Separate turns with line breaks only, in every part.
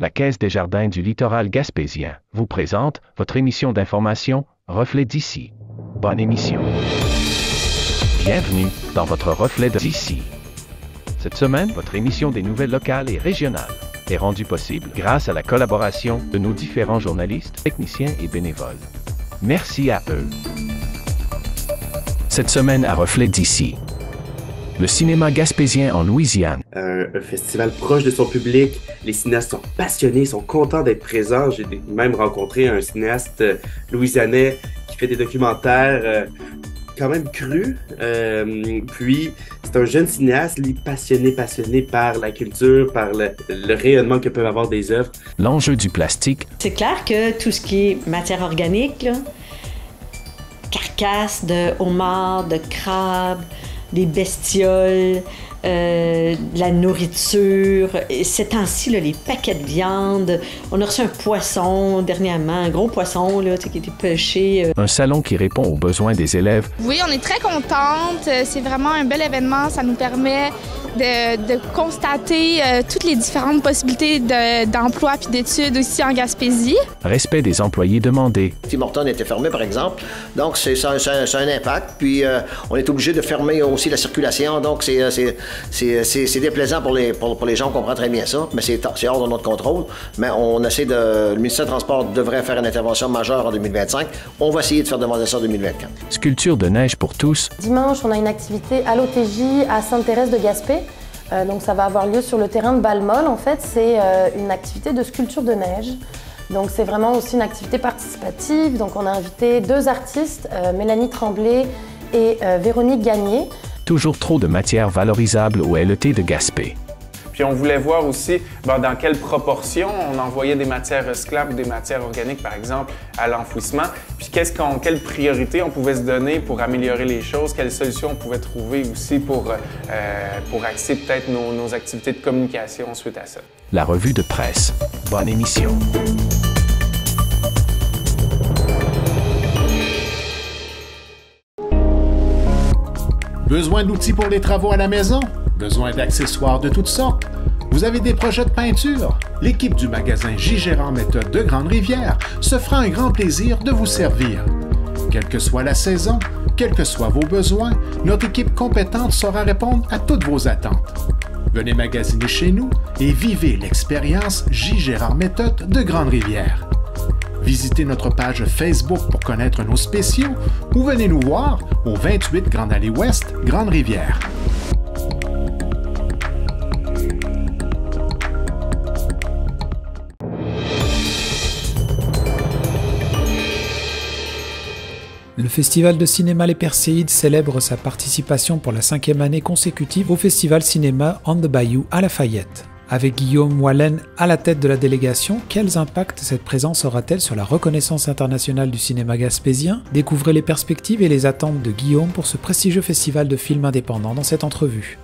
La Caisse des Jardins du littoral gaspésien vous présente votre émission d'information Reflet d'ici. Bonne émission. Bienvenue dans votre Reflet d'ici. Cette semaine, votre émission des nouvelles locales et régionales est rendue possible grâce à la collaboration de nos différents journalistes, techniciens et bénévoles. Merci à eux. Cette semaine à Reflet d'ici. Le cinéma gaspésien en Louisiane.
Un festival proche de son public. Les cinéastes sont passionnés, sont contents d'être présents. J'ai même rencontré un cinéaste louisianais qui fait des documentaires quand même crus. Puis, c'est un jeune cinéaste, lui, passionné par la culture, par le rayonnement que peuvent avoir des œuvres.
L'enjeu du plastique.
C'est clair que tout ce qui est matière organique, là, carcasses de homards, de crabes, des bestioles, de la nourriture. Et ces temps-ci, là, les paquets de viande. On a reçu un poisson dernièrement, un gros poisson là, qui était pêché.
Un salon qui répond aux besoins des élèves.
Oui, on est très contente. C'est vraiment un bel événement. Ça nous permet de constater toutes les différentes possibilités d'emploi puis d'études aussi en Gaspésie.
Respect des employés demandés.
Tim Hortons était fermé, par exemple. Donc, ça a un impact. Puis, on est obligé de fermer aussi la circulation. Donc, c'est déplaisant pour les gens. On comprend très bien ça. Mais c'est hors de notre contrôle. Mais on essaie le ministère des Transports devrait faire une intervention majeure en 2025. On va essayer de faire demander ça en 2024.
Sculpture de neige pour tous.
Dimanche, on a une activité à l'OTJ à Sainte-Thérèse de Gaspé. Donc ça va avoir lieu sur le terrain de Balmol. En fait, c'est une activité de sculpture de neige. Donc c'est vraiment aussi une activité participative. Donc on a invité deux artistes, Mélanie Tremblay et Véronique Gagné.
Toujours trop de matières valorisables au LET de Gaspé.
Puis on voulait voir aussi dans quelle proportion on envoyait des matières recyclables ou des matières organiques, par exemple, à l'enfouissement. Puis quelle priorité on pouvait se donner pour améliorer les choses, quelles solutions on pouvait trouver aussi pour axer peut-être nos activités de communication suite à ça.
La revue de presse. Bonne émission.
Besoin d'outils pour les travaux à la maison? Besoin d'accessoires de toutes sortes? Vous avez des projets de peinture? L'équipe du magasin J. Gérard Méthode de Grande-Rivière se fera un grand plaisir de vous servir. Quelle que soit la saison, quels que soient vos besoins, notre équipe compétente saura répondre à toutes vos attentes. Venez magasiner chez nous et vivez l'expérience J. Gérard Méthode de Grande-Rivière. Visitez notre page Facebook pour connaître nos spéciaux ou venez nous voir au 28 Grande Allée Ouest, Grande-Rivière.
Le Festival de cinéma Les Perséides célèbre sa participation pour la 5e année consécutive au Festival Cinéma On the Bayou à Lafayette. Avec Guillaume Wallen à la tête de la délégation, quels impacts cette présence aura-t-elle sur la reconnaissance internationale du cinéma gaspésien? Découvrez les perspectives et les attentes de Guillaume pour ce prestigieux festival de films indépendants dans cette entrevue.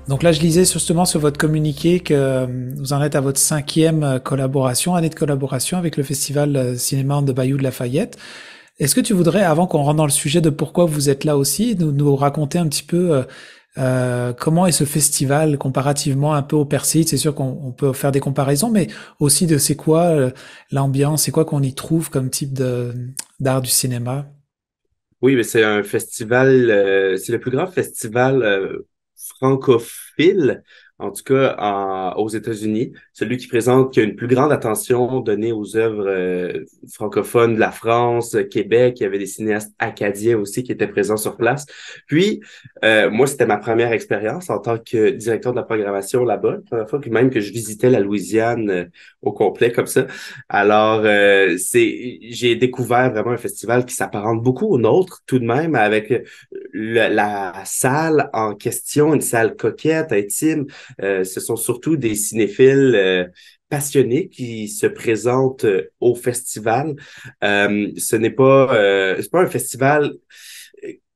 Donc là, je lisais justement sur votre communiqué que vous en êtes à votre 5e collaboration, année de collaboration avec le Festival Cinéma On the Bayou de Lafayette. Est-ce que tu voudrais, avant qu'on rentre dans le sujet de pourquoi vous êtes là aussi, nous raconter un petit peu comment est ce festival comparativement un peu au Perséide? C'est sûr qu'on peut faire des comparaisons, mais aussi de c'est quoi l'ambiance, c'est quoi qu'on y trouve comme type d'art du cinéma?
Oui, mais c'est un festival, c'est le plus grand festival francophile, en tout cas aux États-Unis, celui qui a une plus grande attention donnée aux œuvres francophones de la France, Québec. Il y avait des cinéastes acadiens aussi qui étaient présents sur place. Puis, moi, c'était ma première expérience en tant que directeur de la programmation là-bas, la première fois que même que je visitais la Louisiane au complet comme ça. Alors, j'ai découvert vraiment un festival qui s'apparente beaucoup au nôtre tout de même, avec la salle en question, une salle coquette, intime. Ce sont surtout des cinéphiles passionnés qui se présentent au festival. C'est pas un festival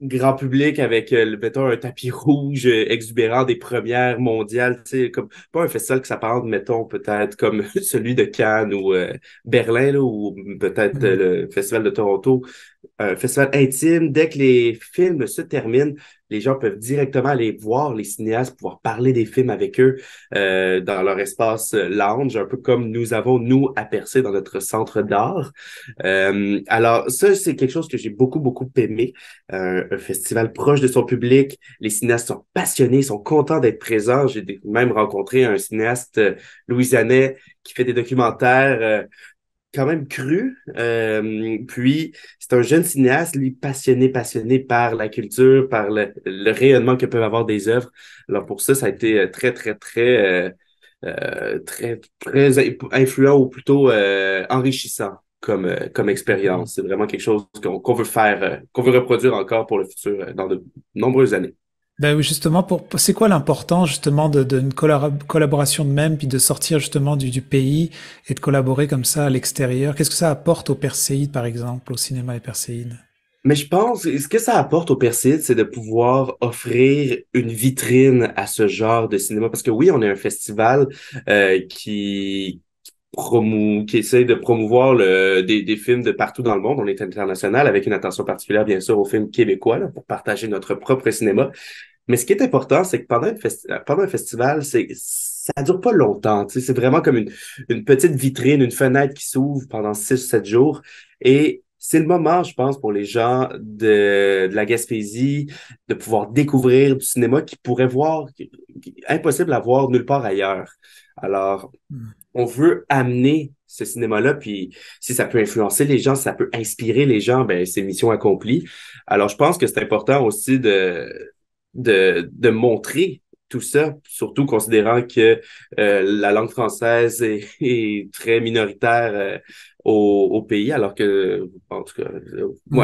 grand public avec, mettons, un tapis rouge exubérant des premières mondiales, tu sais, comme pas un festival qui s'apparente, mettons, peut-être comme celui de Cannes ou Berlin, là, ou peut-être le Festival de Toronto, un festival intime. Dès que les films se terminent, les gens peuvent directement aller voir les cinéastes, pouvoir parler des films avec eux dans leur espace lounge, un peu comme nous avons, nous, à Percé dans notre centre d'art. Alors, ça, c'est quelque chose que j'ai beaucoup, beaucoup aimé. Un festival proche de son public. Les cinéastes sont passionnés, sont contents d'être présents. J'ai même rencontré un cinéaste louisianais qui fait des documentaires quand même cru. Puis, c'est un jeune cinéaste, lui, passionné par la culture, par le rayonnement que peuvent avoir des œuvres. Alors, pour ça, ça a été très influent ou plutôt enrichissant comme expérience. C'est vraiment quelque chose qu'on veut faire, qu'on veut reproduire encore pour le futur dans de nombreuses années.
Ben oui, justement, c'est quoi l'importance justement d'une collaboration de même, puis de sortir justement du pays et de collaborer comme ça à l'extérieur? Qu'est-ce que ça apporte au Perséide, par exemple, au cinéma des Perséides?
Mais je pense, ce que ça apporte au Perséide, c'est de pouvoir offrir une vitrine à ce genre de cinéma. Parce que oui, on est un festival qui essaie de promouvoir des films de partout dans le monde. On est international avec une attention particulière, bien sûr, aux films québécois, là, pour partager notre propre cinéma. Mais ce qui est important, c'est que pendant un festival, ça dure pas longtemps. Tu sais, c'est vraiment comme une petite vitrine, une fenêtre qui s'ouvre pendant 6-7 jours. Et c'est le moment, je pense, pour les gens de la Gaspésie de pouvoir découvrir du cinéma qu'ils pourraient voir, impossible à voir nulle part ailleurs. Alors, on veut amener ce cinéma-là, puis si ça peut influencer les gens, si ça peut inspirer les gens, ben c'est mission accomplie. Alors, je pense que c'est important aussi de montrer tout ça, surtout considérant que la langue française est très minoritaire au pays, alors que, en tout cas,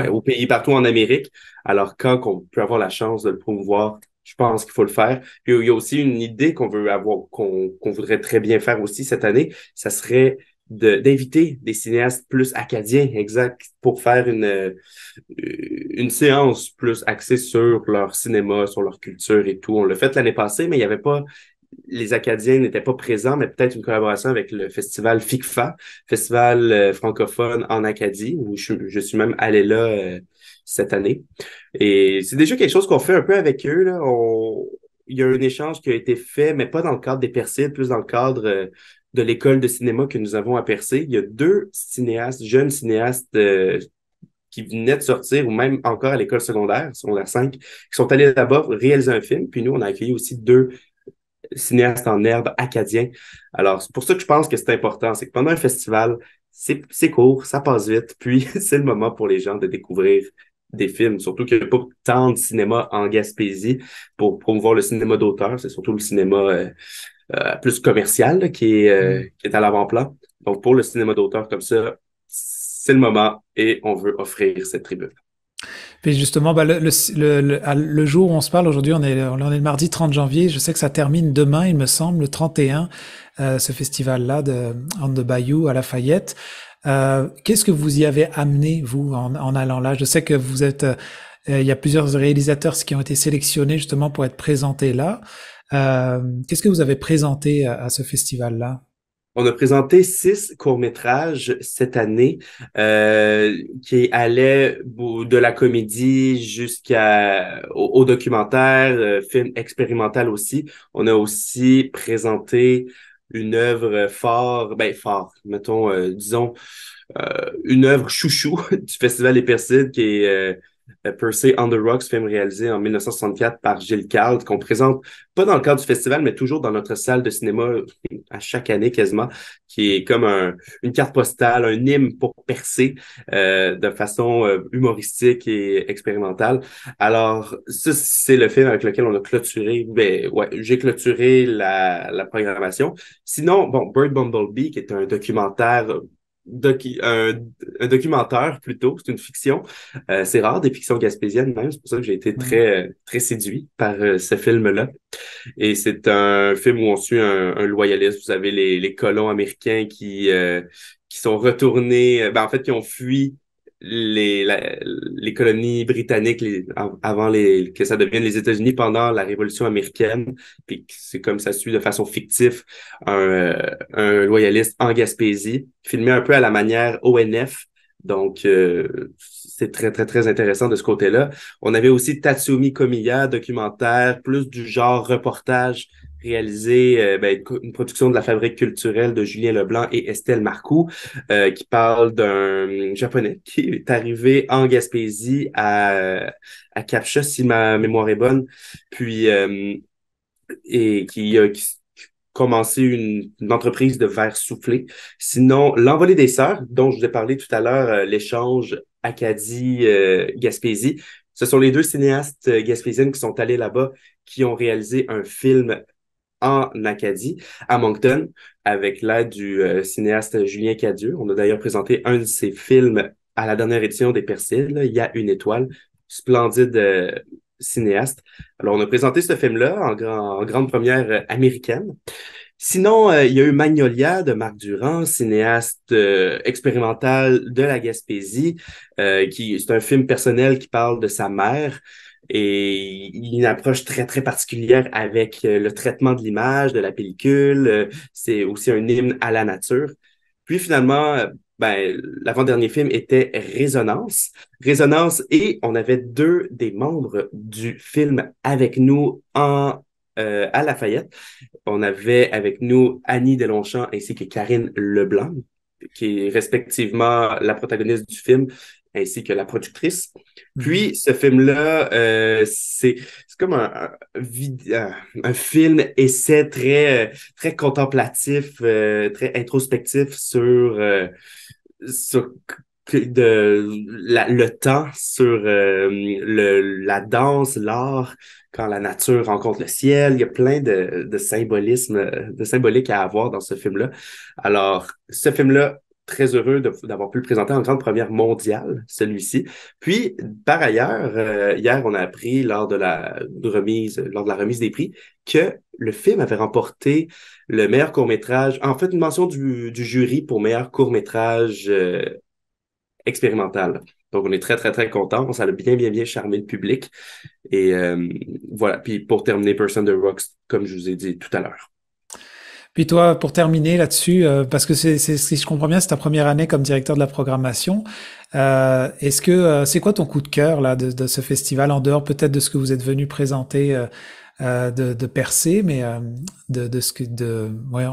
au pays, partout en Amérique. Alors, quand on peut avoir la chance de le promouvoir, je pense qu'il faut le faire. Puis, il y a aussi une idée qu'on veut avoir, qu'on voudrait très bien faire aussi cette année, ça serait d'inviter des cinéastes plus acadiens, exact, pour faire une séance plus axée sur leur cinéma, sur leur culture et tout. On l'a fait l'année passée, mais il y avait pas, les Acadiens n'étaient pas présents, mais peut-être une collaboration avec le festival FICFA, festival francophone en Acadie, où je suis même allé là cette année. Et c'est déjà quelque chose qu'on fait un peu avec eux, là. Il y a un échange qui a été fait, mais pas dans le cadre des Persides, plus dans le cadre de l'école de cinéma que nous avons à Percé. Il y a 2 cinéastes, jeunes cinéastes qui venaient de sortir, ou même encore à l'école secondaire 5, qui sont allés là-bas réaliser un film. Puis nous, on a accueilli aussi 2 cinéastes en herbe acadiens. Alors, c'est pour ça que je pense que c'est important. C'est que pendant un festival, c'est court, ça passe vite, puis c'est le moment pour les gens de découvrir des films, surtout qu'il n'y a pas tant de cinéma en Gaspésie pour promouvoir le cinéma d'auteur. C'est surtout le cinéma plus commercial là, qui est à l'avant-plan. Donc, pour le cinéma d'auteur comme ça, c'est le moment et on veut offrir cette tribune.
Puis justement, le jour où on se parle aujourd'hui, on est le mardi 30 janvier. Je sais que ça termine demain, il me semble, le 31, ce festival-là On the Bayou à Lafayette. Qu'est-ce que vous y avez amené, vous, en allant là? Je sais que vous êtes, il y a plusieurs réalisateurs qui ont été sélectionnés justement pour être présentés là. Qu'est-ce que vous avez présenté à ce festival-là?
On a présenté 6 courts-métrages cette année qui allaient de la comédie au documentaire, film expérimental aussi. On a aussi présenté une œuvre disons, une œuvre chouchou du Festival des Persides qui est Percé on the Rocks, film réalisé en 1964 par Gilles Calde, qu'on présente pas dans le cadre du festival, mais toujours dans notre salle de cinéma à chaque année quasiment, qui est comme une carte postale, un hymne pour Percé de façon humoristique et expérimentale. Alors, ça, c'est le film avec lequel on a clôturé, j'ai clôturé la programmation. Sinon, Bird Bumblebee, qui est un documentaire un documentaire plutôt, c'est une fiction. C'est rare des fictions gaspésiennes même, c'est pour ça que j'ai été très séduit par ce film-là. Et c'est un film où on suit un loyaliste. Vous avez les colons américains qui sont retournés, en fait, qui ont fui les colonies britanniques avant que ça devienne les États-Unis pendant la Révolution américaine. Puis c'est comme ça suit de façon fictive un loyaliste en Gaspésie, filmé un peu à la manière ONF. Donc, c'est très, très, très intéressant de ce côté-là. On avait aussi Tatsumi Komiya, documentaire, plus du genre reportage, réalisé, une production de la Fabrique culturelle de Julien Leblanc et Estelle Marcoux, qui parle d'un Japonais qui est arrivé en Gaspésie à Captcha, si ma mémoire est bonne, puis et qui commencer une entreprise de verre soufflé. Sinon, L'Envolée des Sœurs, dont je vous ai parlé tout à l'heure, l'échange Acadie-Gaspésie. Ce sont les deux cinéastes gaspésiennes qui sont allés là-bas, qui ont réalisé un film en Acadie, à Moncton, avec l'aide du cinéaste Julien Cadieux. On a d'ailleurs présenté un de ses films à la dernière édition des Persiles, Il y a une étoile, splendide cinéaste. Alors, on a présenté ce film-là en grande première américaine. Sinon, il y a eu Magnolia de Marc Durand, cinéaste expérimental de la Gaspésie, c'est un film personnel qui parle de sa mère et une approche très, très particulière avec le traitement de l'image, de la pellicule. C'est aussi un hymne à la nature. Puis finalement, l'avant-dernier film était Résonance. Résonance, et on avait deux des membres du film avec nous à Lafayette. On avait avec nous Annie Delonchamp ainsi que Karine Leblanc, qui est respectivement la protagoniste du film ainsi que la productrice. Puis, ce film-là, c'est comme un film essai très, très contemplatif, très introspectif sur le temps, sur la danse, l'art, quand la nature rencontre le ciel. Il y a plein de symbolisme, de symbolique à avoir dans ce film-là. Alors, ce film-là, très heureux d'avoir pu le présenter en grande première mondiale, celui-ci. Puis, par ailleurs, hier, on a appris lors de la remise des prix que le film avait remporté le meilleur court-métrage, en fait, une mention du jury pour meilleur court-métrage expérimental. Donc, on est très, très, très contents. Ça a bien, bien, bien charmé le public. Et voilà. Puis, pour terminer, Person the Rocks, comme je vous ai dit tout à l'heure.
Puis toi, pour terminer là-dessus, parce que si je comprends bien, c'est ta première année comme directeur de la programmation. Est-ce que c'est quoi ton coup de cœur là de ce festival, en dehors peut-être de ce que vous êtes venu présenter de Percé, mais en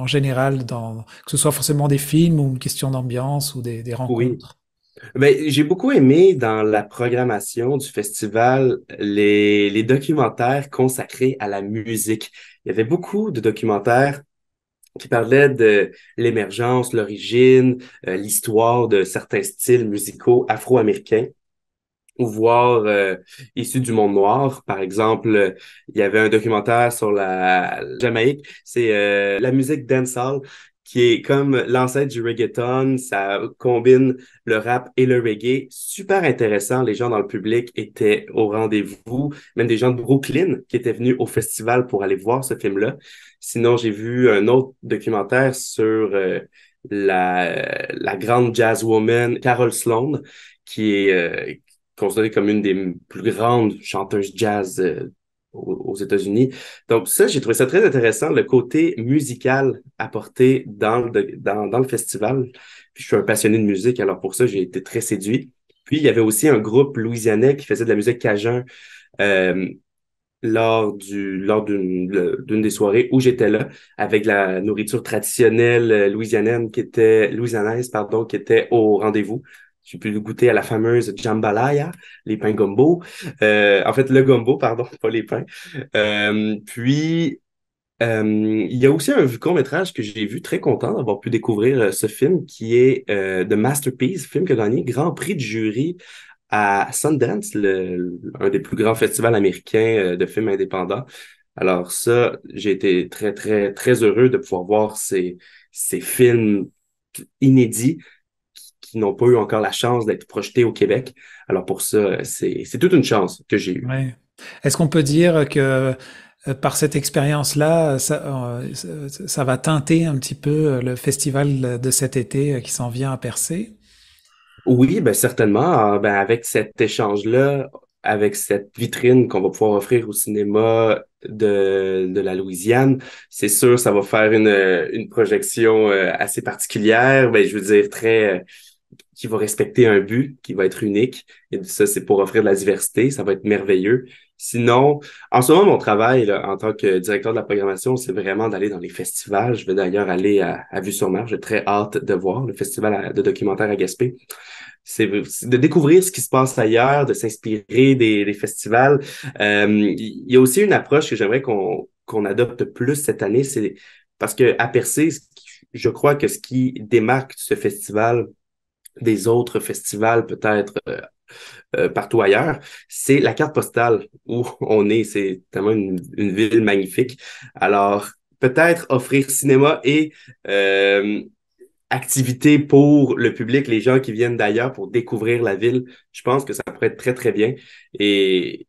général, que ce soit forcément des films ou une question d'ambiance ou des rencontres?
Oui. J'ai beaucoup aimé dans la programmation du festival les documentaires consacrés à la musique. Il y avait beaucoup de documentaires qui parlait de l'émergence, l'origine, l'histoire de certains styles musicaux afro-américains, ou voire issus du monde noir. Par exemple, il y avait un documentaire sur la Jamaïque, c'est la musique dancehall, qui est comme l'ancêtre du reggaeton. Ça combine le rap et le reggae. Super intéressant. Les gens dans le public étaient au rendez-vous. Même des gens de Brooklyn qui étaient venus au festival pour aller voir ce film-là. Sinon, j'ai vu un autre documentaire sur la grande jazzwoman Carol Sloan, qui est considérée comme une des plus grandes chanteuses jazz aux États-Unis. Donc ça, j'ai trouvé ça très intéressant, le côté musical apporté dans le festival. Puis, je suis un passionné de musique, alors pour ça, j'ai été très séduit. Puis, il y avait aussi un groupe louisianais qui faisait de la musique cajun lors d'une des soirées où j'étais là, avec la nourriture traditionnelle louisianaise qui était au rendez-vous. J'ai pu goûter à la fameuse jambalaya, les pains gumbo. En fait, le gumbo, pardon, pas les pains. Puis, il y a aussi un court-métrage que j'ai vu, très content d'avoir pu découvrir ce film, qui est The Masterpiece, film qui a gagné Grand Prix du jury à Sundance, un des plus grands festivals américains de films indépendants. Alors ça, j'ai été très, très, très heureux de pouvoir voir ces films inédits qui n'ont pas eu encore la chance d'être projetés au Québec. Alors pour ça, c'est toute une chance que j'ai eue.
Ouais. Est-ce qu'on peut dire que par cette expérience-là, ça va teinter un petit peu le festival de cet été qui s'en vient à Percé?
Oui, ben certainement. Ben, avec cet échange-là, avec cette vitrine qu'on va pouvoir offrir au cinéma de la Louisiane, c'est sûr, ça va faire une projection assez particulière. Ben, je veux dire, très qui va respecter un but, qui va être unique. Et ça, c'est pour offrir de la diversité. Ça va être merveilleux. Sinon, en ce moment, mon travail là, en tant que directeur de la programmation, c'est vraiment d'aller dans les festivals. Je vais d'ailleurs aller à Vue-sur-Mer. J'ai très hâte de voir le festival de documentaire à Gaspé. C'est de découvrir ce qui se passe ailleurs, de s'inspirer des festivals. Il y a aussi une approche que j'aimerais qu'on adopte plus cette année, c'est parce que à Percé, je crois que ce qui démarque ce festival des autres festivals peut-être partout ailleurs, c'est la carte postale où on est. C'est tellement une ville magnifique. Alors, peut-être offrir cinéma et activités pour le public, les gens qui viennent d'ailleurs pour découvrir la ville. Je pense que ça pourrait être très, très bien. Et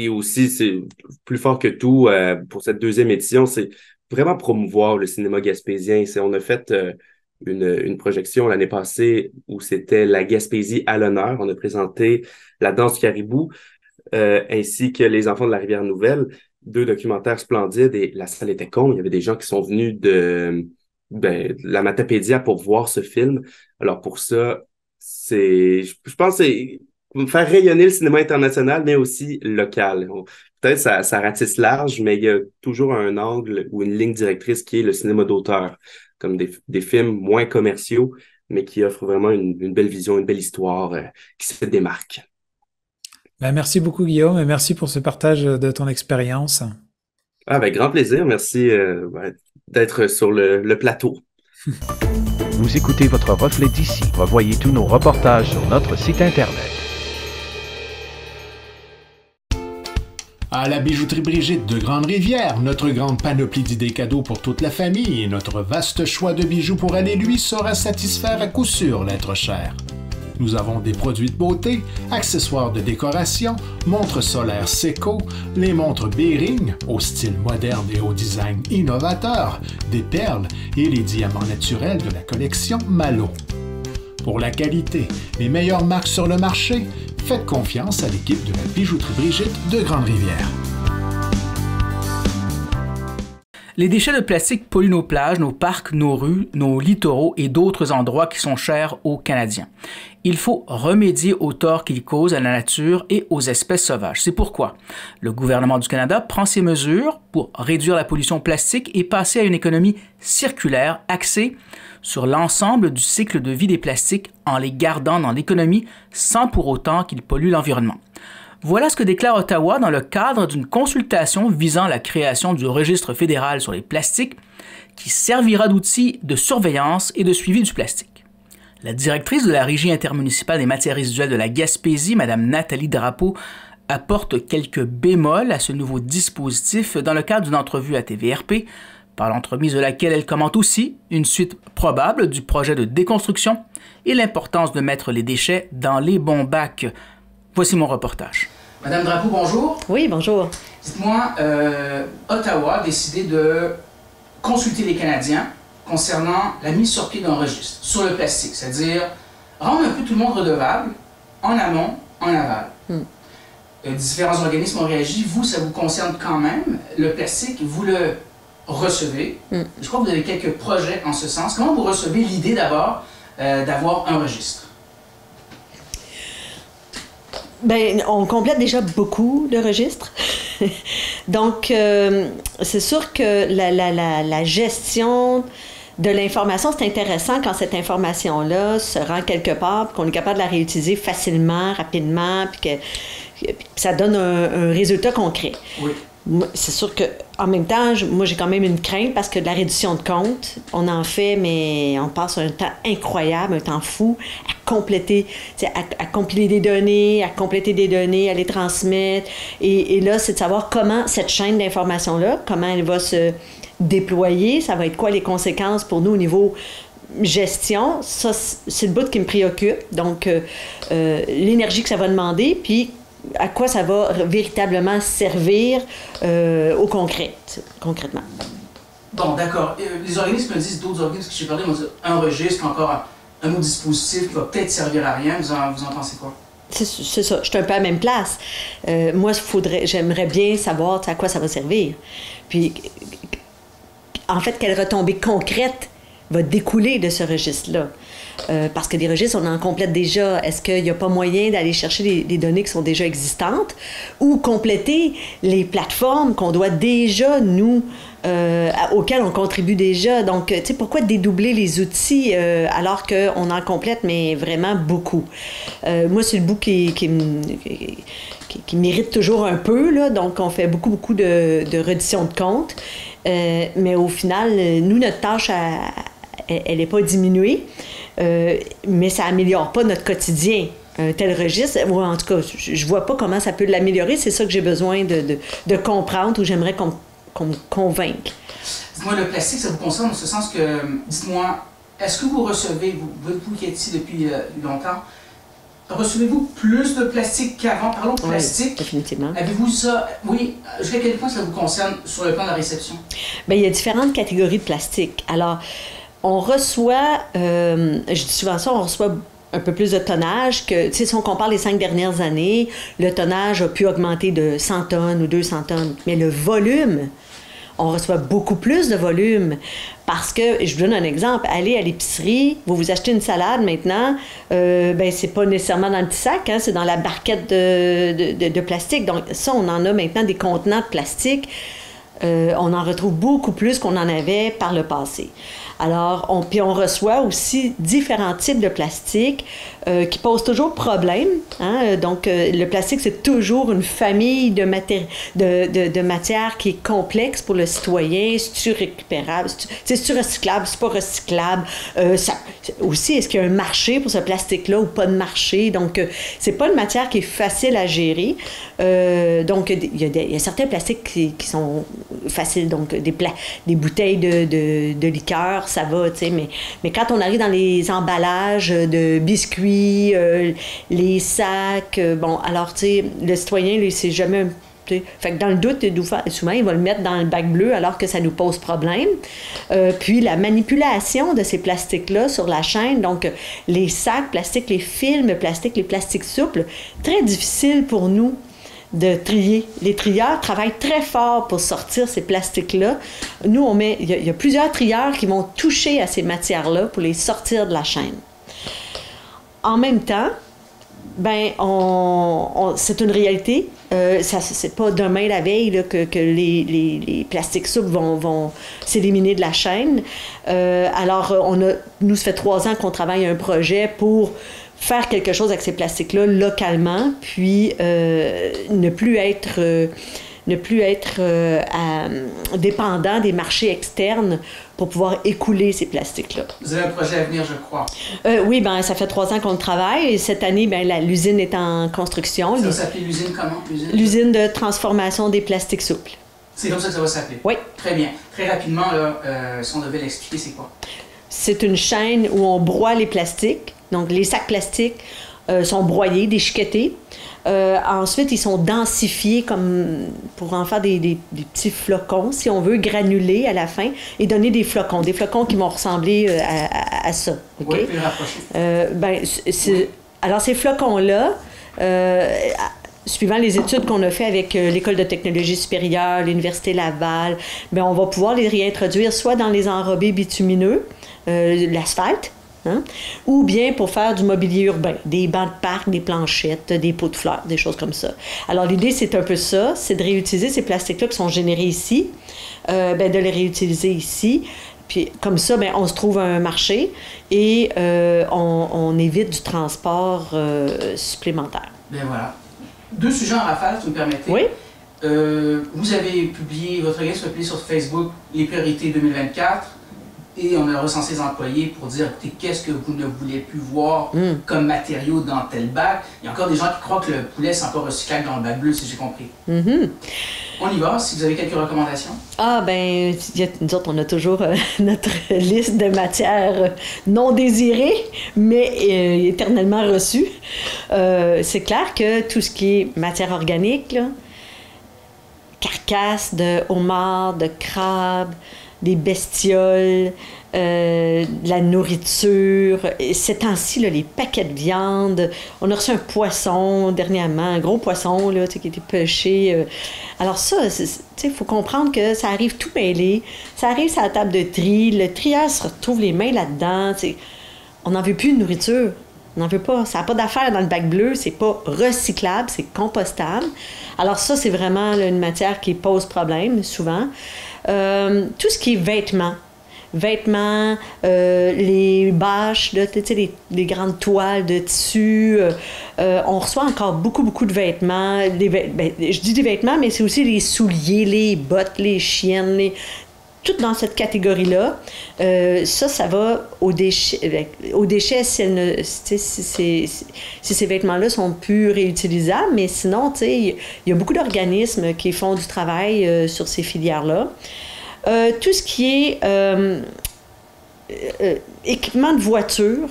aussi, c'est plus fort que tout pour cette deuxième édition, c'est vraiment promouvoir le cinéma gaspésien. On a fait une projection l'année passée où c'était la Gaspésie à l'honneur. On a présenté La danse du caribou ainsi que Les enfants de la rivière Nouvelle, 2 documentaires splendides et la salle était comble. Il y avait des gens qui sont venus de la Matapédia pour voir ce film. Alors pour ça, je pense que c'est faire rayonner le cinéma international, mais aussi local. Peut-être ça ratisse large, mais il y a toujours un angle ou une ligne directrice qui est le cinéma d'auteur, comme des films moins commerciaux, mais qui offrent vraiment une belle vision, une belle histoire qui se démarque.
Ben, merci beaucoup Guillaume et merci pour ce partage de ton expérience.
Avec grand plaisir, merci d'être sur le plateau.
Vous écoutez votre reflet d'ici. Revoyez tous nos reportages sur notre site Internet.
À la bijouterie Brigitte de Grande-Rivière, notre grande panoplie d'idées cadeaux pour toute la famille et notre vaste choix de bijoux pour elle et lui saura satisfaire à coup sûr l'être cher. Nous avons des produits de beauté, accessoires de décoration, montres solaires Seiko, les montres Bering au style moderne et au design innovateur, des perles et les diamants naturels de la collection Malo. Pour la qualité, les meilleures marques sur le marché, faites confiance à l'équipe de la bijouterie Brigitte de Grande-Rivière.
Les déchets de plastique polluent nos plages, nos parcs, nos rues, nos littoraux et d'autres endroits qui sont chers aux Canadiens. Il faut remédier aux torts qu'ils causent à la nature et aux espèces sauvages. C'est pourquoi le gouvernement du Canada prend ces mesures pour réduire la pollution plastique et passer à une économie circulaire axée sur l'ensemble du cycle de vie des plastiques en les gardant dans l'économie sans pour autant qu'ils polluent l'environnement. Voilà ce que déclare Ottawa dans le cadre d'une consultation visant la création du registre fédéral sur les plastiques qui servira d'outil de surveillance et de suivi du plastique. La directrice de la Régie intermunicipale des matières résiduelles de la Gaspésie, Mme Nathalie Drapeau, apporte quelques bémols à ce nouveau dispositif dans le cadre d'une entrevue à TVRP, par l'entremise de laquelle elle commente aussi une suite probable du projet de déconstruction et l'importance de mettre les déchets dans les bons bacs. Voici mon reportage. Madame Drapeau, bonjour.
Oui, bonjour.
Dites-moi, Ottawa a décidé de consulter les Canadiens concernant la mise sur pied d'un registre sur le plastique, c'est-à-dire rendre un peu tout le monde redevable, en amont, en aval. Différents organismes ont réagi. Vous, ça vous concerne quand même. Le plastique, vous le recevez. Je crois que vous avez quelques projets en ce sens. Comment vous recevez l'idée d'abord d'avoir un registre?
Ben, on complète déjà beaucoup de registres. Donc, c'est sûr que la gestion de l'information, c'est intéressant quand cette information-là se rend quelque part, puis qu'on est capable de la réutiliser facilement, rapidement, puis que ça donne un résultat concret.
Oui.
C'est sûr que en même temps, moi j'ai quand même une crainte parce que de la réduction de compte, on en fait, mais on passe un temps incroyable, un temps fou à compléter, à compiler des données, à les transmettre. Et là, c'est de savoir comment cette chaîne d'information-là, comment elle va se déployer, ça va être quoi les conséquences pour nous au niveau gestion. Ça, c'est le bout qui me préoccupe. Donc, l'énergie que ça va demander, puis à quoi ça va véritablement servir au concrètement.
Bon, d'accord. Les organismes me disent, d'autres organismes que j'ai parlé m'ont dit un registre, encore un autre dispositif qui va peut-être servir à rien. Vous en pensez quoi?
C'est ça, je suis un peu à la même place. Moi, j'aimerais bien savoir à quoi ça va servir. Puis, en fait, quelle retombée concrète va découler de ce registre-là. Parce que des registres, on en complète déjà. Est-ce qu'il n'y a pas moyen d'aller chercher des données qui sont déjà existantes ou compléter les plateformes qu'on doit déjà, nous, auxquelles on contribue déjà? Donc, tu sais, pourquoi dédoubler les outils alors qu'on en complète, mais vraiment beaucoup? Moi, c'est le bout qui mérite toujours un peu, là. Donc, on fait beaucoup de reddition de comptes. Mais au final, nous, notre tâche, elle n'est pas diminuée, mais ça n'améliore pas notre quotidien. Un tel registre, ou en tout cas, je ne vois pas comment ça peut l'améliorer. C'est ça que j'ai besoin de comprendre ou j'aimerais qu'on me convainque.
Dites-moi, le plastique, ça vous concerne en ce sens que, dites-moi, est-ce que vous recevez, vous qui êtes ici depuis longtemps, recevez-vous plus de plastique qu'avant? Parlons de plastique.
Oui, définitivement.
Avez-vous ça? Oui. Jusqu'à quel point ça vous concerne sur le plan de la réception? Bien,
il y a différentes catégories de plastique. Alors, on reçoit, je dis souvent ça, on reçoit un peu plus de tonnage que, tu sais, si on compare les 5 dernières années, le tonnage a pu augmenter de 100 tonnes ou 200 tonnes. Mais le volume, on reçoit beaucoup plus de volume parce que, je vous donne un exemple, allez à l'épicerie, vous achetez une salade maintenant, ben c'est pas nécessairement dans le petit sac, hein, c'est dans la barquette de plastique. Donc ça, on en a maintenant des contenants de plastique. On en retrouve beaucoup plus qu'on en avait par le passé. Alors, on reçoit aussi différents types de plastique qui posent toujours problème. Hein? Donc, le plastique, c'est toujours une famille de matières qui est complexe pour le citoyen. C'est-tu récupérable? C'est-tu recyclable? C'est pas recyclable? Aussi, est-ce qu'il y a un marché pour ce plastique-là ou pas de marché? Donc, c'est pas une matière qui est facile à gérer. Donc, il y a certains plastiques qui sont faciles. Donc, des bouteilles de liqueur, ça va, tu sais, mais quand on arrive dans les emballages de biscuits, les sacs, bon, alors, tu sais, le citoyen, lui, c'est jamais... Fait que dans le doute, souvent, il va le mettre dans le bac bleu alors que ça nous pose problème. Puis la manipulation de ces plastiques-là sur la chaîne, donc les sacs plastiques, les films plastiques, les plastiques souples, très difficile pour nous de trier. Les trieurs travaillent très fort pour sortir ces plastiques-là. Nous, il y a plusieurs trieurs qui vont toucher à ces matières-là pour les sortir de la chaîne. En même temps, ben, c'est une réalité. C'est pas demain la veille là, que les plastiques souples vont s'éliminer de la chaîne. Alors, nous, ça fait 3 ans qu'on travaille un projet pour faire quelque chose avec ces plastiques-là localement, puis ne plus être dépendant des marchés externes pour pouvoir écouler ces plastiques-là.
Vous avez un projet à venir, je crois.
Oui, ben ça fait 3 ans qu'on travaille. Et cette année, ben, l'usine est en construction.
Ça va s'appeler l'usine comment?
L'usine de transformation des plastiques souples.
C'est comme ça que ça va s'appeler?
Oui.
Très bien. Très rapidement, là, si on devait l'expliquer, c'est quoi?
C'est une chaîne où on broie les plastiques. Donc, les sacs plastiques sont broyés, déchiquetés. Ensuite, ils sont densifiés comme pour en faire des petits flocons, si on veut, granulés à la fin, et donner des flocons qui vont ressembler à ça. Okay?
Oui, puis rapprocher.
Alors, ces flocons-là, suivant les études qu'on a fait avec l'École de technologie supérieure, l'Université Laval, bien, on va pouvoir les réintroduire soit dans les enrobés bitumineux, l'asphalte, hein? Ou bien pour faire du mobilier urbain, des bancs de parc, des planchettes, des pots de fleurs, des choses comme ça. Alors l'idée, c'est un peu ça, c'est de réutiliser ces plastiques-là qui sont générés ici, de les réutiliser ici. Puis comme ça, bien, on se trouve un marché et on évite du transport supplémentaire.
Bien voilà. 2 sujets en rafale, si vous me permettez.
Oui.
Vous avez publié, votre organisme a publié sur Facebook les priorités 2024. Et on a recensé les employés pour dire, écoutez, qu'est-ce que vous ne voulez plus voir comme matériaux dans tel bac? Il y a encore des gens qui croient que le poulet, c'est encore recyclable dans le bac bleu, si j'ai compris. On y va, si vous avez quelques recommandations.
Ah, ben, nous autres, on a toujours notre liste de matières non désirées, mais éternellement reçues. C'est clair que tout ce qui est matière organique, là, carcasse de homard, de crabe, des bestioles, de la nourriture. Et ces temps-ci, là, les paquets de viande. On a reçu un poisson dernièrement, un gros poisson là, qui a été pêché. Alors ça, il faut comprendre que ça arrive tout mêlé. Ça arrive sur la table de tri. Le trieur se retrouve les mains là-dedans. On n'en veut plus de nourriture. On n'en veut pas. Ça n'a pas d'affaire dans le bac bleu. C'est pas recyclable, c'est compostable. Alors ça, c'est vraiment là, une matière qui pose problème, souvent. Tout ce qui est vêtements, les bâches, là, les grandes toiles de tissu. On reçoit encore beaucoup de vêtements. Je dis des vêtements, mais c'est aussi les souliers, les bottes, les chiennes, tout dans cette catégorie-là. Ça va aux déchets. Aux déchets, si ces vêtements-là sont plus réutilisables, mais sinon, il y a beaucoup d'organismes qui font du travail sur ces filières-là. Tout ce qui est équipement de voiture,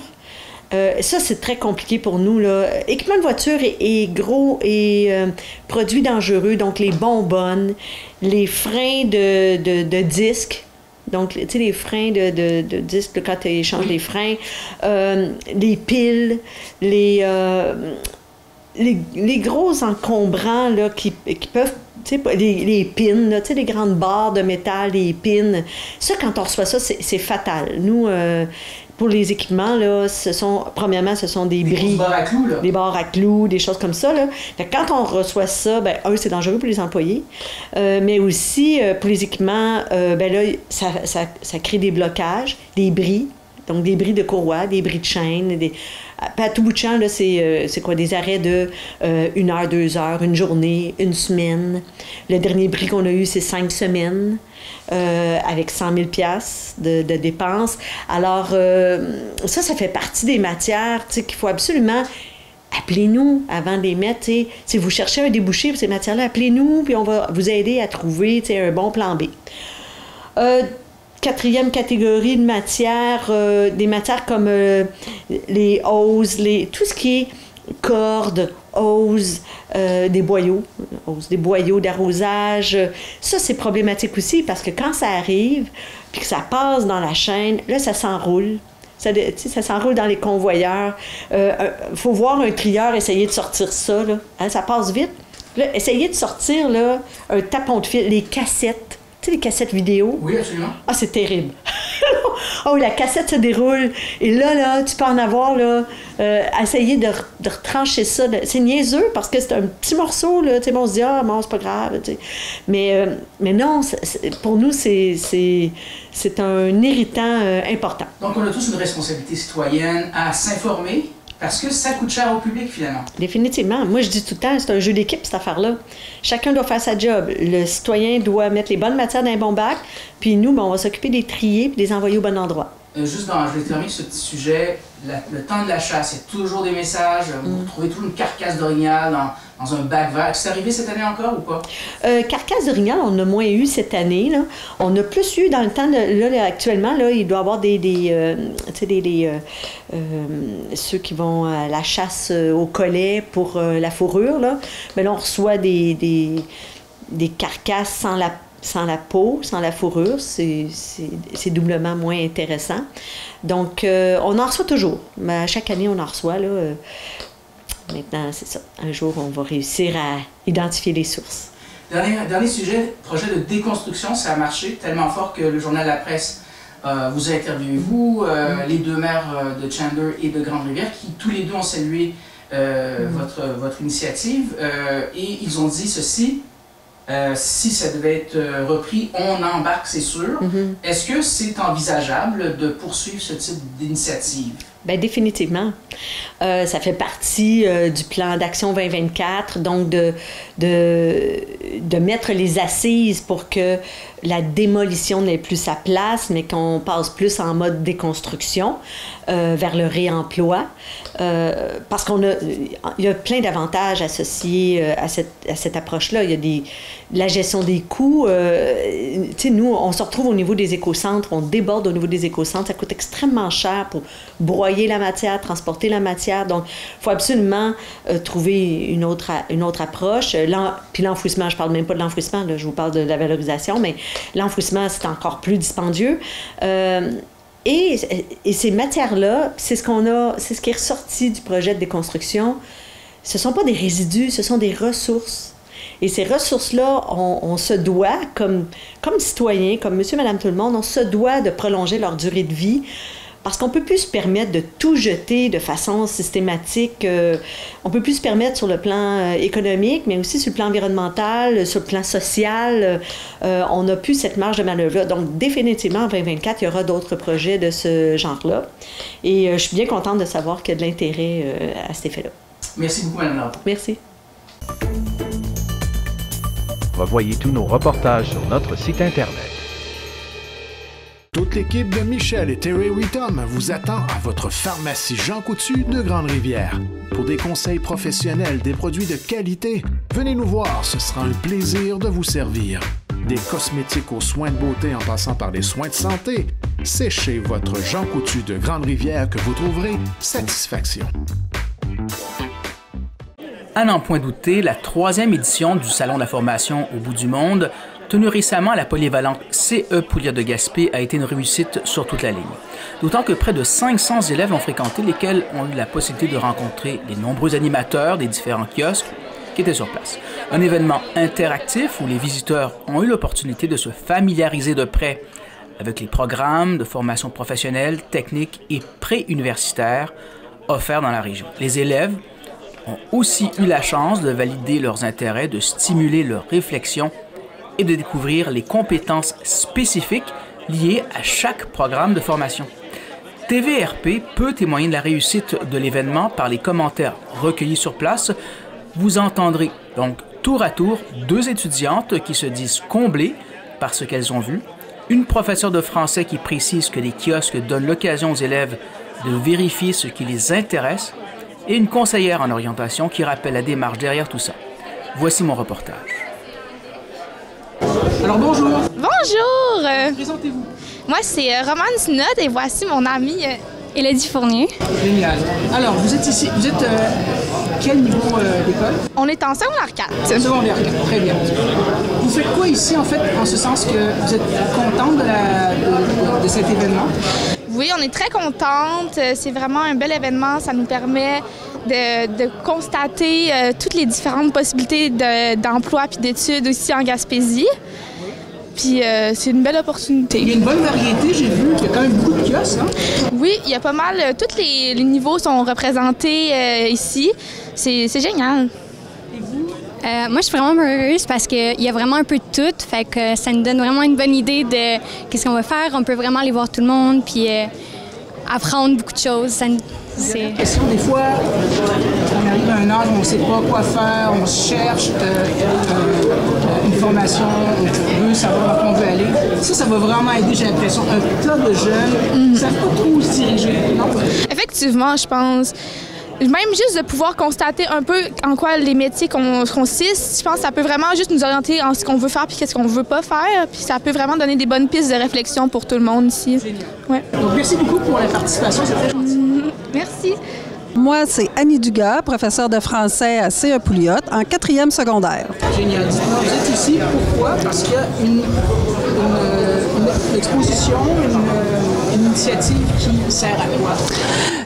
ça, c'est très compliqué pour nous, là. Équipement de voiture est gros et produits dangereux, donc les bonbonnes, les freins de disques, donc, tu sais, les freins de disques, quand tu échanges les freins, les piles, les gros encombrants, là, qui peuvent, tu sais, les pins, là, tu sais, les grandes barres de métal, les pins. Ça, quand on reçoit ça, c'est fatal. Nous, pour les équipements, là, premièrement, ce sont des bris. Des barres à clous, là. Des barres à clous, des choses comme ça, là. Fait que quand on reçoit ça, c'est dangereux pour les employés. Mais aussi, pour les équipements, là, ça crée des blocages, des bris. Donc, des bris de courroie, des bris de chaîne, à tout bout de champ, là, c'est quoi? Des arrêts de 1 heure, 2 heures, une journée, une semaine. Le dernier bris qu'on a eu, c'est 5 semaines, avec 100 000 $ de dépenses. Alors, ça fait partie des matières qu'il faut absolument... Appelez-nous avant de les mettre. Si vous cherchez un débouché pour ces matières-là, appelez-nous, puis on va vous aider à trouver un bon plan B. 4e catégorie de matières, des matières comme les hoses, tout ce qui est cordes, hoses, des boyaux d'arrosage. Ça, c'est problématique aussi parce que quand ça arrive puis que ça passe dans la chaîne, là, ça s'enroule. Ça s'enroule dans les convoyeurs. Faut voir un trieur essayer de sortir ça. Là. Hein, ça passe vite. Là, essayez de sortir là, un tapon de fil, les cassettes. Tu sais, les cassettes vidéo?
Oui, absolument.
Ah, c'est terrible. Oh, la cassette se déroule. Et là, tu peux en avoir, là, essayer de retrancher ça. C'est niaiseux parce que c'est un petit morceau, là. Tu sais, on se dit, ah, bon, c'est pas grave. Tu sais. Mais non, pour nous, c'est un irritant important.
Donc, on a tous une responsabilité citoyenne à s'informer. Parce que ça coûte cher au public, finalement.
Définitivement. Moi, je dis tout le temps, c'est un jeu d'équipe, cette affaire-là. Chacun doit faire sa job. Le citoyen doit mettre les bonnes matières dans un bon bac, puis nous, on va s'occuper des trier et de les envoyer au bon endroit.
Je vais terminer ce petit sujet. Le temps de la chasse, il y a toujours des messages. Vous trouvez toujours une carcasse d'orignal dans un bac vert. C'est arrivé cette année encore ou pas?
Carcasse d'orignal, on a moins eu cette année. Là. On a plus eu dans le temps, là, actuellement, là, il doit y avoir ceux qui vont à la chasse au collet pour la fourrure. Là. Mais là, on reçoit des carcasses sans la peau, sans la fourrure, c'est doublement moins intéressant. Donc, on en reçoit toujours. Mais chaque année, on en reçoit. Là, maintenant, c'est ça. Un jour, on va réussir à identifier les sources.
Dernier sujet, projet de déconstruction, ça a marché tellement fort que le Journal de la Presse vous a interviewé, vous, les deux maires de Chandler et de Grande-Rivière, qui tous les deux ont salué votre initiative, et ils ont dit ceci. Si ça devait être repris, on embarque, c'est sûr. Est-ce que c'est envisageable de poursuivre ce type d'initiative?
Bien, définitivement. Ça fait partie du plan d'action 2024, donc de mettre les assises pour que la démolition n'ait plus sa place, mais qu'on passe plus en mode déconstruction vers le réemploi. Parce il y a plein d'avantages associés à cette approche-là. Il y a la gestion des coûts. Tu sais, nous, on se retrouve au niveau des écocentres, on déborde au niveau des écocentres. Ça coûte extrêmement cher pour broyer envoyer la matière, transporter la matière. Donc, il faut absolument trouver une autre approche. Puis l'enfouissement, je ne parle même pas de l'enfouissement, là, je vous parle de la valorisation, mais l'enfouissement, c'est encore plus dispendieux. Et ces matières-là, c'est ce qui est ressorti du projet de déconstruction. Ce ne sont pas des résidus, ce sont des ressources. Et ces ressources-là, on se doit, comme citoyens, comme monsieur, madame, tout le monde, on se doit de prolonger leur durée de vie parce qu'on ne peut plus se permettre de tout jeter de façon systématique. On ne peut plus se permettre sur le plan économique, mais aussi sur le plan environnemental, sur le plan social. On n'a plus cette marge de manœuvre-là. Donc, définitivement, en 2024, il y aura d'autres projets de ce genre-là. Et je suis bien contente de savoir qu'il y a de l'intérêt à cet effet-là.
Merci beaucoup, Mme Lambert.
Merci.
Revoyez tous nos reportages sur notre site Internet.
Toute l'équipe de Michel et Terry Whittom vous attend à votre pharmacie Jean Coutu de Grande-Rivière. Pour des conseils professionnels, des produits de qualité, venez nous voir, ce sera un plaisir de vous servir. Des cosmétiques aux soins de beauté en passant par les soins de santé, c'est chez votre Jean Coutu de Grande-Rivière que vous trouverez satisfaction.
À n'en point douter, la 3e édition du Salon de la formation au bout du monde, tenue récemment à la polyvalente CE Pouliot de Gaspé, a été une réussite sur toute la ligne. D'autant que près de 500 élèves l'ont fréquenté, lesquels ont eu la possibilité de rencontrer les nombreux animateurs des différents kiosques qui étaient sur place. Un événement interactif où les visiteurs ont eu l'opportunité de se familiariser de près avec les programmes de formation professionnelle, technique et pré-universitaire offerts dans la région. Les élèves ont aussi eu la chance de valider leurs intérêts, de stimuler leur réflexion et de découvrir les compétences spécifiques liées à chaque programme de formation. TVRP peut témoigner de la réussite de l'événement par les commentaires recueillis sur place. Vous entendrez donc tour à tour 2 étudiantes qui se disent comblées par ce qu'elles ont vu, une professeure de français qui précise que les kiosques donnent l'occasion aux élèves de vérifier ce qui les intéresse, et une conseillère en orientation qui rappelle la démarche derrière tout ça. Voici mon reportage.
Alors bonjour.
Bonjour.
Présentez-vous.
Moi, c'est Romane Sinotte et voici mon amie Élodie Fournier.
Génial. Alors, vous êtes ici, vous êtes quel niveau d'école?
On est en secondaire 4.
Secondaire 4, très bien. Vous faites quoi ici, en fait, en ce sens que vous êtes contente de cet événement?
Oui, on est très contente. C'est vraiment un bel événement. Ça nous permet de constater toutes les différentes possibilités d'emploi et d'études aussi en Gaspésie. Puis c'est une belle opportunité.
Il y a une bonne variété, j'ai vu. Il y a quand même beaucoup de kiosques. Hein?
Oui, il y a pas mal. Tous les niveaux sont représentés ici. C'est génial.
Et vous?
Moi, je suis vraiment heureuse parce qu'il y a vraiment un peu de tout. Fait que ça nous donne vraiment une bonne idée de qu'est-ce qu'on va faire. On peut vraiment aller voir tout le monde puis apprendre beaucoup de choses.
C'est une question, des fois, on arrive à un âge où on ne sait pas quoi faire, on cherche une formation, on veut savoir où on veut aller. Ça va vraiment aider, j'ai l'impression. Un tas de jeunes ne savent pas trop où se diriger. Non?
Effectivement, je pense. Même juste de pouvoir constater un peu en quoi les métiers consistent, je pense que ça peut vraiment juste nous orienter en ce qu'on veut faire puis qu'est-ce qu'on veut pas faire. Puis ça peut vraiment donner des bonnes pistes de réflexion pour tout le monde ici.
Génial.
Ouais.
Donc, merci beaucoup pour la participation, c'est très gentil.
Merci.
Moi, c'est Annie Dugas, professeure de français à CE Pouliot, en 4e secondaire.
Génial. Dites-moi, vous êtes ici, pourquoi? Parce qu'il y a une exposition, une initiative qui sert à quoi?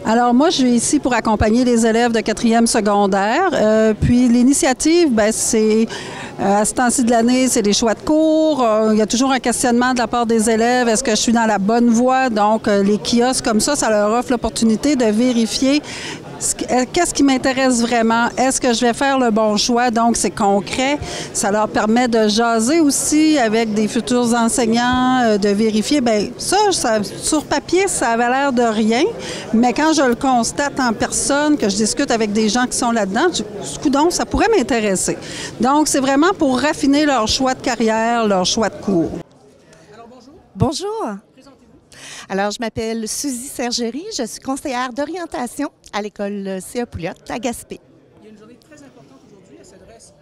Alors, moi, je suis ici pour accompagner les élèves de 4e secondaire. Puis, l'initiative, c'est... à ce temps-ci de l'année, c'est les choix de cours. Il y a toujours un questionnement de la part des élèves. Est-ce que je suis dans la bonne voie? Donc, les kiosques comme ça leur offre l'opportunité de vérifier qu'est-ce qui m'intéresse vraiment. Est-ce que je vais faire le bon choix? Donc, c'est concret. Ça leur permet de jaser aussi avec des futurs enseignants, de vérifier. Bien, ça, sur papier, ça avait l'air de rien. Mais quand je le constate en personne, que je discute avec des gens qui sont là-dedans, coudonc, ça pourrait m'intéresser. Donc, c'est vraiment pour raffiner leur choix de carrière, leur choix de cours.
Alors, bonjour.
Bonjour. Alors, je m'appelle Suzy Sergerie, je suis conseillère d'orientation à l'école CE Pouliot à Gaspé.
Il y a une journée très importante aujourd'hui, elle s'adresse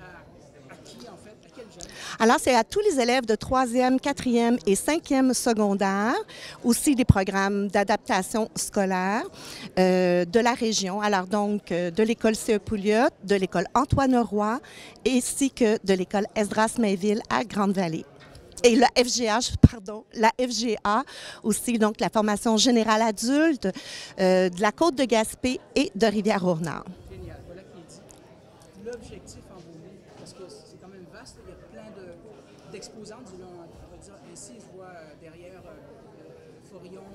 à qui, en fait, à quel jeune?
Alors, c'est à tous les élèves de 3e, 4e et 5e secondaire, aussi des programmes d'adaptation scolaire de la région. Alors, donc, de l'école C.E. Pouliot, de l'école Antoine-Roy, ainsi que de l'école Esdras-Mainville à Grande-Vallée. Et la FGA aussi, donc la formation générale adulte de la Côte de Gaspé et de Rivière-au-Nord.
Génial, voilà qui est dit. L'objectif en vos mots, parce que c'est quand même vaste, il y a plein d'exposants, disons, on va dire ainsi, je vois derrière Forillon,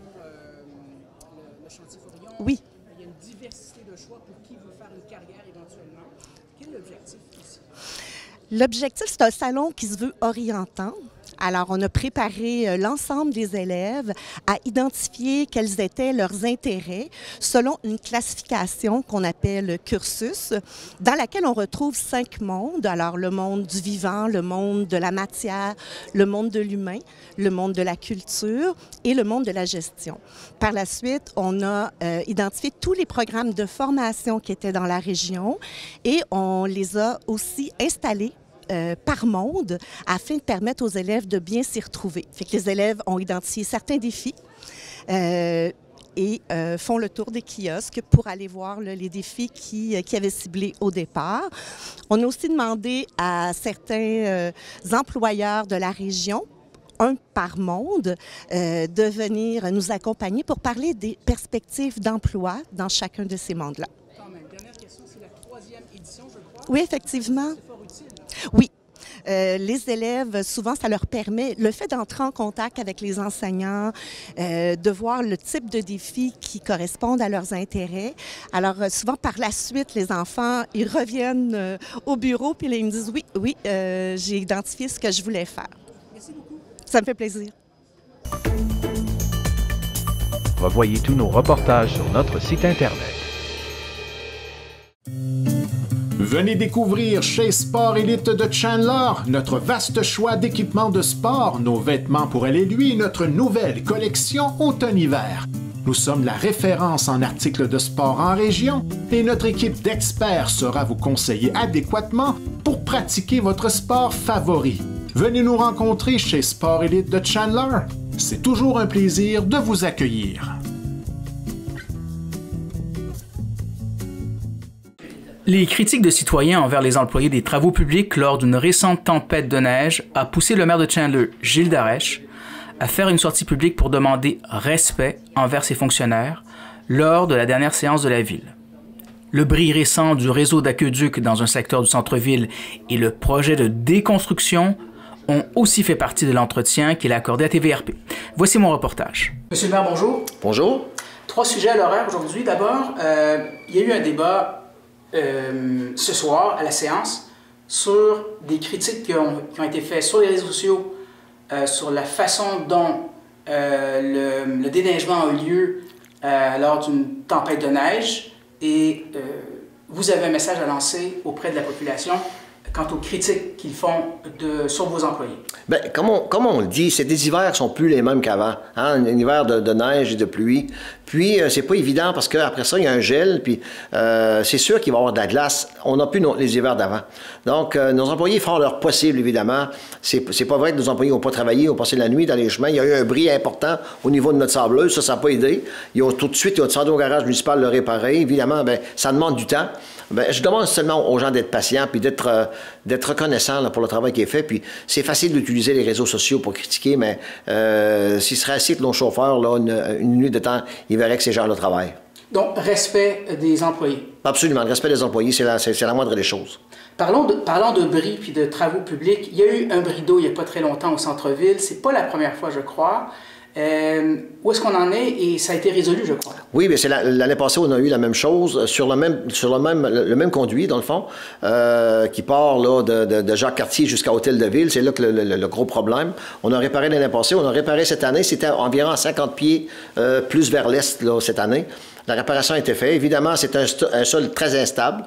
le chantier Forillon.
Oui.
Il y a une diversité de choix pour qui veut faire une carrière éventuellement. Quel est l'objectif ici?
L'objectif, c'est un salon qui se veut orientant. Alors, on a préparé l'ensemble des élèves à identifier quels étaient leurs intérêts selon une classification qu'on appelle cursus, dans laquelle on retrouve 5 mondes. Alors, le monde du vivant, le monde de la matière, le monde de l'humain, le monde de la culture et le monde de la gestion. Par la suite, on a identifié tous les programmes de formation qui étaient dans la région et on les a aussi installés par monde afin de permettre aux élèves de bien s'y retrouver. Fait que les élèves ont identifié certains défis et font le tour des kiosques pour aller voir les défis qui avaient ciblés au départ. On a aussi demandé à certains employeurs de la région, un par monde, de venir nous accompagner pour parler des perspectives d'emploi dans chacun de ces mondes-là.
Quand même. Dernière question, c'est la 3e édition, je crois.
Oui, effectivement.
C'est fort utile.
Oui. Les élèves, souvent, ça leur permet, le fait d'entrer en contact avec les enseignants, de voir le type de défis qui correspondent à leurs intérêts. Alors, souvent, par la suite, les enfants, ils reviennent au bureau puis là, ils me disent « Oui, j'ai identifié ce que je voulais faire. »
Merci beaucoup.
Ça me fait plaisir.
Revoyez tous nos reportages sur notre site Internet.
Venez découvrir chez Sport Elite de Chandler notre vaste choix d'équipements de sport, nos vêtements pour elle et lui, notre nouvelle collection automne-hiver. Nous sommes la référence en articles de sport en région et notre équipe d'experts saura vous conseiller adéquatement pour pratiquer votre sport favori. Venez nous rencontrer chez Sport Elite de Chandler. C'est toujours un plaisir de vous accueillir.
Les critiques de citoyens envers les employés des travaux publics lors d'une récente tempête de neige a poussé le maire de Chandler, Gilles Darèche, à faire une sortie publique pour demander respect envers ses fonctionnaires lors de la dernière séance de la ville. Le bris récent du réseau d'aqueduc dans un secteur du centre-ville et le projet de déconstruction ont aussi fait partie de l'entretien qu'il a accordé à TVRP. Voici mon reportage. Monsieur le maire, bonjour.
Bonjour.
3 sujets à l'horaire aujourd'hui. D'abord, il y a eu un débat ce soir à la séance sur des critiques qui ont été faites sur les réseaux sociaux sur la façon dont le déneigement a eu lieu lors d'une tempête de neige et vous avez un message à lancer auprès de la population quant aux critiques qu'ils font sur vos employés. Bien,
comme on le dit, ces hivers sont plus les mêmes qu'avant. Hein? Un hiver de neige et de pluie. Puis, c'est pas évident parce qu'après ça, il y a un gel. Puis, c'est sûr qu'il va y avoir de la glace. On n'a plus les hivers d'avant. Donc, nos employés font leur possible, évidemment. C'est pas vrai que nos employés n'ont pas travaillé, ont passé la nuit dans les chemins. Il y a eu un bris important au niveau de notre sableuse. Ça n'a pas aidé. Tout de suite, ils ont descendu au garage municipal le réparer. Évidemment, bien, ça demande du temps. Bien, je demande seulement aux gens d'être patients puis d'être reconnaissants là, pour le travail qui est fait. Puis c'est facile d'utiliser les réseaux sociaux pour critiquer, mais s'il serait assis avec nos chauffeurs là, une nuit de temps, ils verraient que ces gens-là travaillent.
Donc, respect des employés.
Absolument. Le respect des employés, c'est la moindre des choses.
Parlons de bris puis de travaux publics. Il y a eu un bris d'eau il n'y a pas très longtemps au centre-ville. C'est pas la première fois, je crois. Où est-ce qu'on en est et ça a été résolu, je crois?
Oui, mais c'est l'année passée, on a eu la même chose sur le même conduit, dans le fond, qui part là, de Jacques-Cartier jusqu'à Hôtel de Ville. C'est là que le gros problème. On a réparé l'année passée, on a réparé cette année. C'était environ à 50 pieds plus vers l'est là, cette année. La réparation a été faite. Évidemment, c'est un sol très instable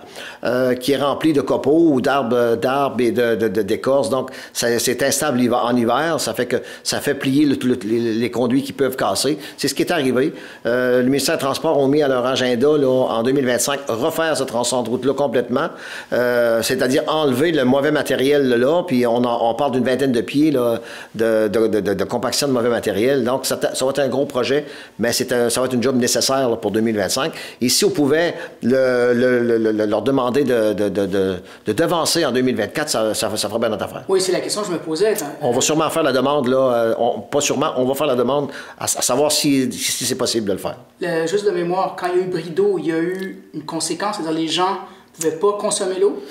qui est rempli de copeaux ou d'arbres et d'écorces. Donc, c'est instable en hiver. Ça fait que ça fait plier les conduits qui peuvent casser. C'est ce qui est arrivé. Le ministère des Transports ont mis à leur agenda là, en 2025 refaire ce tronçon de route-là complètement. C'est-à-dire enlever le mauvais matériel là. Puis on parle d'une vingtaine de pieds là, de compaction de mauvais matériel. Donc, ça va être un gros projet, mais ça va être une job nécessaire là, pour 2025. Et si on pouvait leur demander de devancer en 2024, ça ferait bien notre affaire.
Oui, c'est la question que je me posais.
On va sûrement faire la demande, là. Pas sûrement, on va faire la demande à savoir si c'est possible de le faire.
Juste de mémoire, quand il y a eu bris d'eau, il y a eu une conséquence, c'est-à-dire les gens ne pouvaient pas consommer l'eau?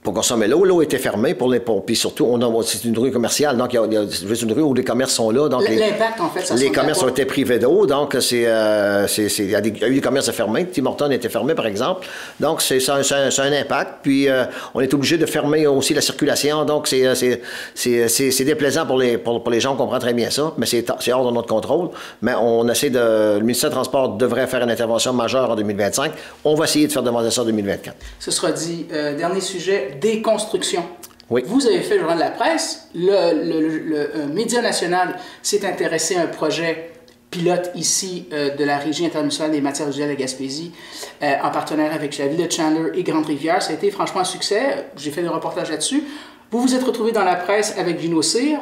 Pour consommer l'eau était fermée puis surtout, c'est une rue commerciale, donc il y a une rue où les commerces sont là. Donc
l'impact, en fait, ça
les commerces ont été privés d'eau, donc il y a eu des commerces fermés. Tim Hortons était fermé, par exemple. Donc, c'est un impact. Puis, on est obligé de fermer aussi la circulation. Donc, c'est déplaisant pour les gens, on comprend très bien ça, mais c'est hors de notre contrôle. Mais le ministère des Transports devrait faire une intervention majeure en 2025. On va essayer de faire demander ça en 2024.
Ce sera dit. Dernier sujet. Déconstruction.
Oui.
Vous avez fait le Journal de la presse. Le Média national s'est intéressé à un projet pilote ici de la Régie internationale des matières résiduelles de Gaspésie en partenariat avec la ville de Chandler et Grande-Rivière. Ça a été franchement un succès. J'ai fait des reportages là-dessus. Vous vous êtes retrouvé dans la presse avec Vino Cyr.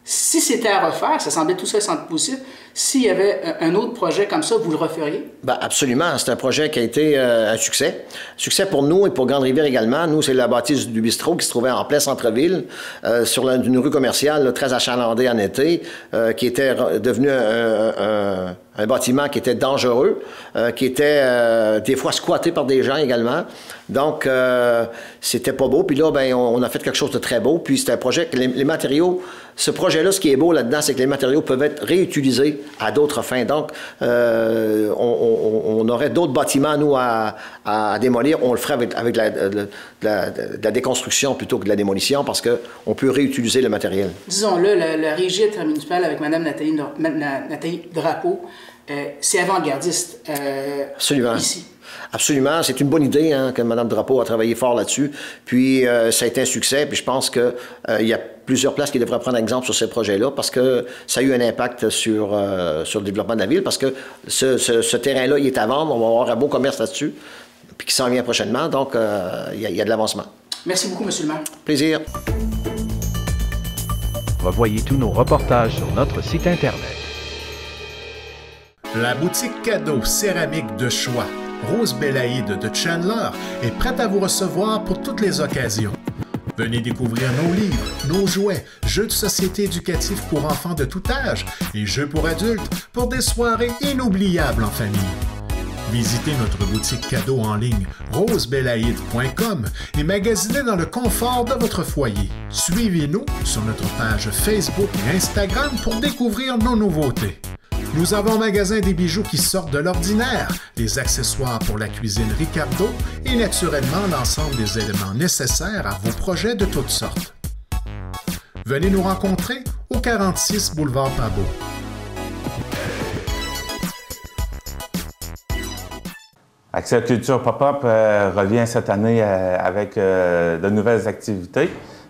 Si c'était à refaire, ça semblait tout ça sans positif, s'il y avait un autre projet comme ça, vous le referiez? Bien,
absolument. C'est un projet qui a été un succès. Succès pour nous et pour Grande-Rivière également. Nous, c'est la bâtisse du bistrot qui se trouvait en plein centre-ville, sur une rue commerciale là, très achalandée en été, qui était devenu un bâtiment qui était dangereux, qui était des fois squatté par des gens également. Donc, c'était pas beau. Puis là, ben, on a fait quelque chose de très beau. Puis c'est un projet que les matériaux... Ce projet-là, ce qui est beau là-dedans, c'est que les matériaux peuvent être réutilisés à d'autres fins. Donc, on aurait d'autres bâtiments, nous, à démolir. On le ferait avec la déconstruction plutôt que de la démolition parce qu'on peut réutiliser le matériel.
Disons-le, la régie intermunicipale avec Mme Nathalie Drapeau, c'est avant-gardiste
Absolument.
Ici.
Absolument. C'est une bonne idée que Mme Drapeau a travaillé fort là-dessus. Puis, ça a été un succès. Puis, je pense qu'il y a plusieurs places qui devraient prendre exemple sur ces projets-là parce que ça a eu un impact sur le développement de la ville parce que ce terrain-là, il est à vendre. On va avoir un beau commerce là-dessus puis qui s'en vient prochainement. Donc, il y a de l'avancement.
Merci beaucoup, M. le maire.
Plaisir.
Revoyez tous nos reportages sur notre site Internet.
La boutique cadeau céramique de choix Rose Belaïde de Chandler est prête à vous recevoir pour toutes les occasions. Venez découvrir nos livres, nos jouets, jeux de société éducatifs pour enfants de tout âge et jeux pour adultes pour des soirées inoubliables en famille. Visitez notre boutique cadeau en ligne rosebelaïde.com et magasinez dans le confort de votre foyer. Suivez-nous sur notre page Facebook et Instagram pour découvrir nos nouveautés. Nous avons un magasin des bijoux qui sortent de l'ordinaire, des accessoires pour la cuisine Ricardo et naturellement l'ensemble des éléments nécessaires à vos projets de toutes sortes. Venez nous rencontrer au 46 boulevard Pabot.
Accès Culture Pop-Up revient cette année avec de nouvelles activités,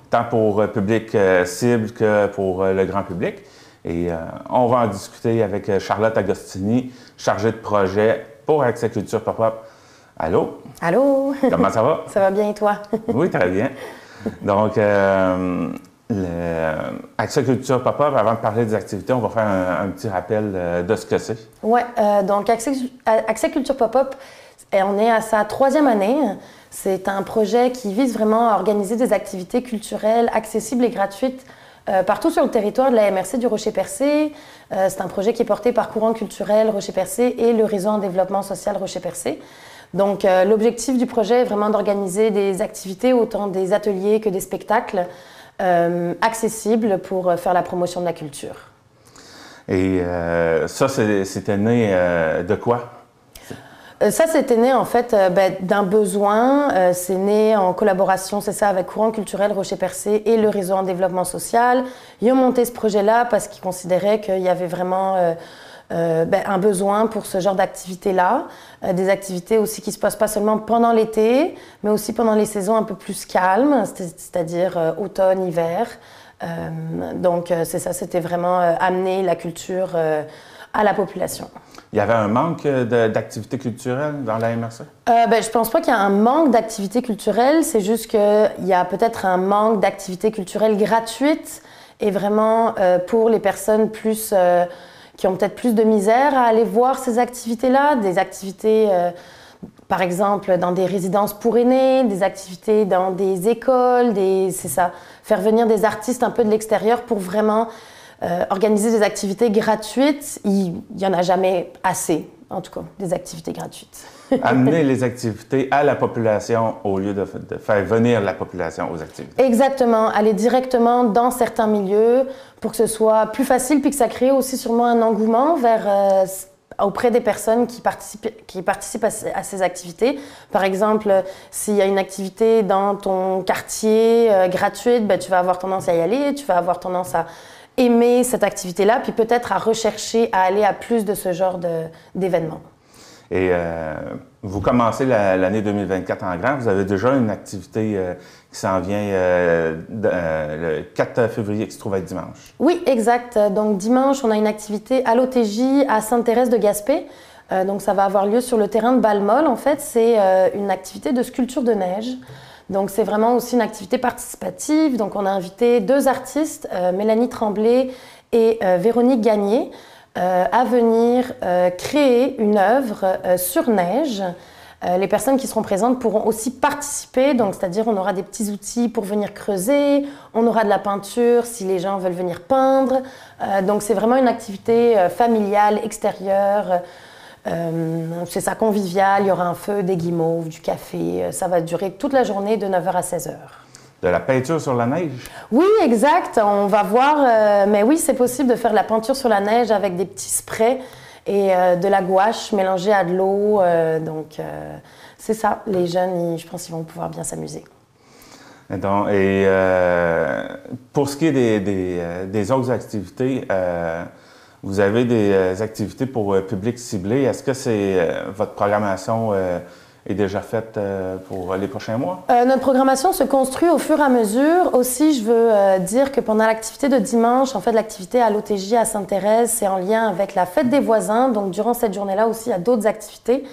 tant pour public cible que pour le grand public. Et on va en discuter avec Charlotte Agostini, chargée de projet pour Accès Culture Pop-Up. Allô?
Allô?
Comment ça va?
Ça va bien et toi?
Oui, très bien. Donc, Accès Culture Pop-Up, avant de parler des activités, on va faire un petit rappel de ce que c'est.
Oui, donc Accès Culture Pop-Up, on est à sa 3e année. C'est un projet qui vise vraiment à organiser des activités culturelles accessibles et gratuites partout sur le territoire de la MRC du Rocher-Percé. C'est un projet qui est porté par Courant culturel Rocher-Percé et le réseau en développement social Rocher-Percé. Donc, l'objectif du projet est vraiment d'organiser des activités, autant des ateliers que des spectacles accessibles pour faire la promotion de la culture.
Et ça, c'était né de quoi?
Ça, c'était né en fait d'un besoin. C'est né en collaboration, c'est ça, avec Courant culturel Rocher-Percé et le réseau en développement social. Ils ont monté ce projet-là parce qu'ils considéraient qu'il y avait vraiment un besoin pour ce genre d'activités-là. Des activités aussi qui se passent pas seulement pendant l'été, mais aussi pendant les saisons un peu plus calmes, c'est-à-dire automne, hiver. Donc c'est ça, c'était vraiment amener la culture à la population.
Il y avait un manque d'activités culturelles dans la MRC?
Je pense pas qu'il y a un manque d'activités culturelles, c'est juste qu'il y a peut-être un manque d'activités culturelles gratuites et vraiment pour les personnes plus qui ont peut-être plus de misère à aller voir ces activités-là, des activités par exemple dans des résidences pour aînés, des activités dans des écoles, c'est ça, faire venir des artistes un peu de l'extérieur pour vraiment organiser des activités gratuites. Il n'y en a jamais assez, en tout cas, des activités gratuites.
Amener les activités à la population au lieu de faire venir la population aux activités.
Exactement, aller directement dans certains milieux pour que ce soit plus facile puis que ça crée aussi sûrement un engouement auprès des personnes qui participent à ces activités. Par exemple, s'il y a une activité dans ton quartier gratuite, tu vas avoir tendance à y aller, tu vas avoir tendance à aimer cette activité-là, puis peut-être à rechercher à aller à plus de ce genre d'événements.
Et vous commencez l'année 2024 en grand. Vous avez déjà une activité qui s'en vient le 4 février, qui se trouve être dimanche.
Oui, exact. Donc dimanche, on a une activité à l'OTJ à Sainte-Thérèse de Gaspé. Donc ça va avoir lieu sur le terrain de Balmol. En fait, c'est une activité de sculpture de neige. Donc c'est vraiment aussi une activité participative. Donc on a invité 2 artistes, Mélanie Tremblay et Véronique Gagné, à venir créer une œuvre sur neige. Les personnes qui seront présentes pourront aussi participer, donc c'est-à-dire on aura des petits outils pour venir creuser, on aura de la peinture si les gens veulent venir peindre. Donc c'est vraiment une activité familiale, extérieure. C'est ça, convivial, il y aura un feu, des guimauves, du café. Ça va durer toute la journée de 9h à 16h.
De la peinture sur la neige?
Oui, exact. On va voir. Mais oui, c'est possible de faire de la peinture sur la neige avec des petits sprays et de la gouache mélangée à de l'eau. Donc, c'est ça. Les jeunes, je pense qu'ils vont pouvoir bien s'amuser.
Et pour ce qui est des autres activités, vous avez des activités pour public ciblé. Est-ce que votre programmation est déjà faite pour les prochains mois?
Notre programmation se construit au fur et à mesure. Aussi, je veux dire que pendant l'activité de dimanche, en fait, l'activité à l'OTJ à Sainte-Thérèse, c'est en lien avec la fête des voisins. Donc, durant cette journée-là aussi, il y a d'autres activités.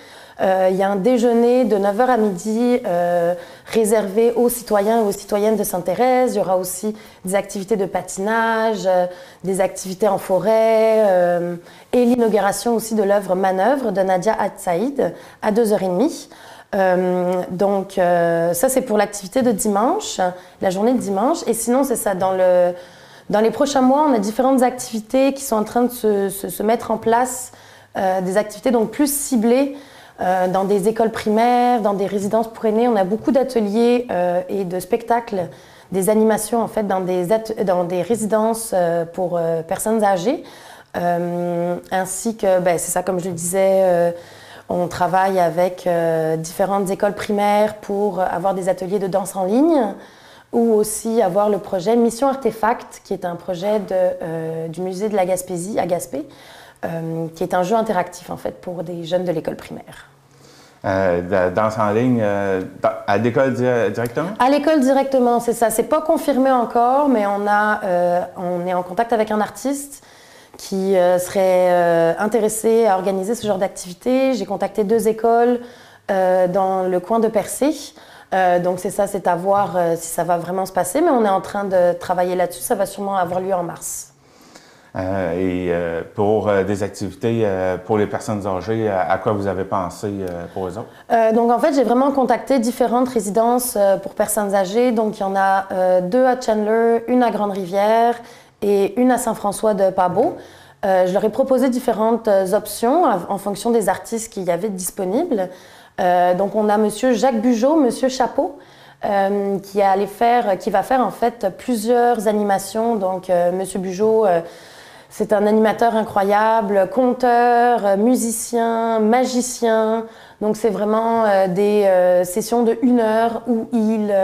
Il y a un déjeuner de 9h à midi réservé aux citoyens et aux citoyennes de Sainte-Thérèse. Il y aura aussi des activités de patinage, des activités en forêt et l'inauguration aussi de l'œuvre Manœuvre de Nadia Hadsaïd à 2h30. Donc ça c'est pour l'activité de dimanche, la journée de dimanche. Et sinon c'est ça, dans les prochains mois, on a différentes activités qui sont en train de se mettre en place, des activités donc plus ciblées. Dans des écoles primaires, dans des résidences pour aînés, on a beaucoup d'ateliers et de spectacles, des animations en fait dans des résidences pour personnes âgées, ainsi que, c'est ça comme je le disais, on travaille avec différentes écoles primaires pour avoir des ateliers de danse en ligne, ou aussi avoir le projet Mission Artefact, qui est un projet du musée de la Gaspésie à Gaspé, qui est un jeu interactif en fait pour des jeunes de l'école primaire.
Danse en ligne à l'école directement? À
l'école directement, c'est ça. C'est pas confirmé encore, mais on est en contact avec un artiste qui serait intéressé à organiser ce genre d'activité. J'ai contacté 2 écoles dans le coin de Percé. Donc c'est ça, c'est à voir si ça va vraiment se passer, mais on est en train de travailler là-dessus. Ça va sûrement avoir lieu en mars.
Pour des activités pour les personnes âgées, à quoi vous avez pensé pour eux autres?
Donc en fait, j'ai vraiment contacté différentes résidences pour personnes âgées. Donc il y en a 2 à Chandler, une à Grande-Rivière et une à Saint-François de Pabot. Je leur ai proposé différentes options en fonction des artistes qu'il y avait disponibles. Donc on a Monsieur Jacques Bugeaud, Monsieur Chapeau, qui va faire en fait plusieurs animations. Donc Monsieur Bugeaud, c'est un animateur incroyable, conteur, musicien, magicien. Donc c'est vraiment des sessions de 1 heure où il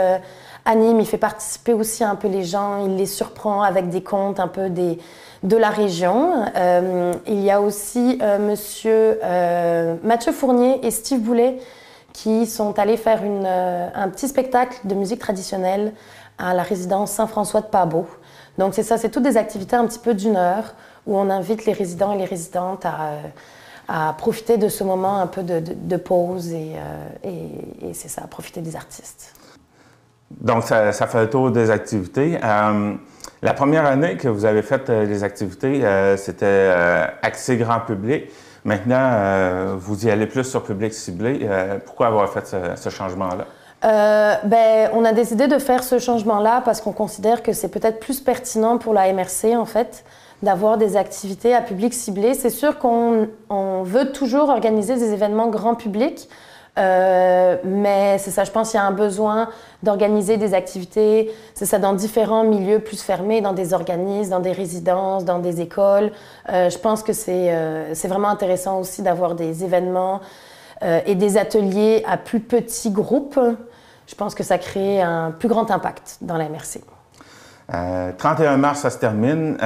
anime, il fait participer aussi un peu les gens, il les surprend avec des contes, un peu de la région. Il y a aussi monsieur Mathieu Fournier et Steve Boulet qui sont allés faire un petit spectacle de musique traditionnelle à la résidence Saint-François de Pabeau. Donc c'est ça, c'est toutes des activités un petit peu d'une heure où on invite les résidents et les résidentes à profiter de ce moment un peu de pause et c'est ça, à profiter des artistes.
Donc ça fait le tour des activités. La première année que vous avez fait les activités, c'était axé grand public. Maintenant, vous y allez plus sur public ciblé. Pourquoi avoir fait ce changement-là?
On a décidé de faire ce changement-là parce qu'on considère que c'est peut-être plus pertinent pour la MRC, en fait, d'avoir des activités à public ciblé. C'est sûr qu'on veut toujours organiser des événements grand public, mais c'est ça, je pense qu'il y a un besoin d'organiser des activités, c'est ça, dans différents milieux plus fermés, dans des organismes, dans des résidences, dans des écoles. Je pense que c'est vraiment intéressant aussi d'avoir des événements et des ateliers à plus petits groupes. Je pense que ça crée un plus grand impact dans la MRC.
31 mars, ça se termine.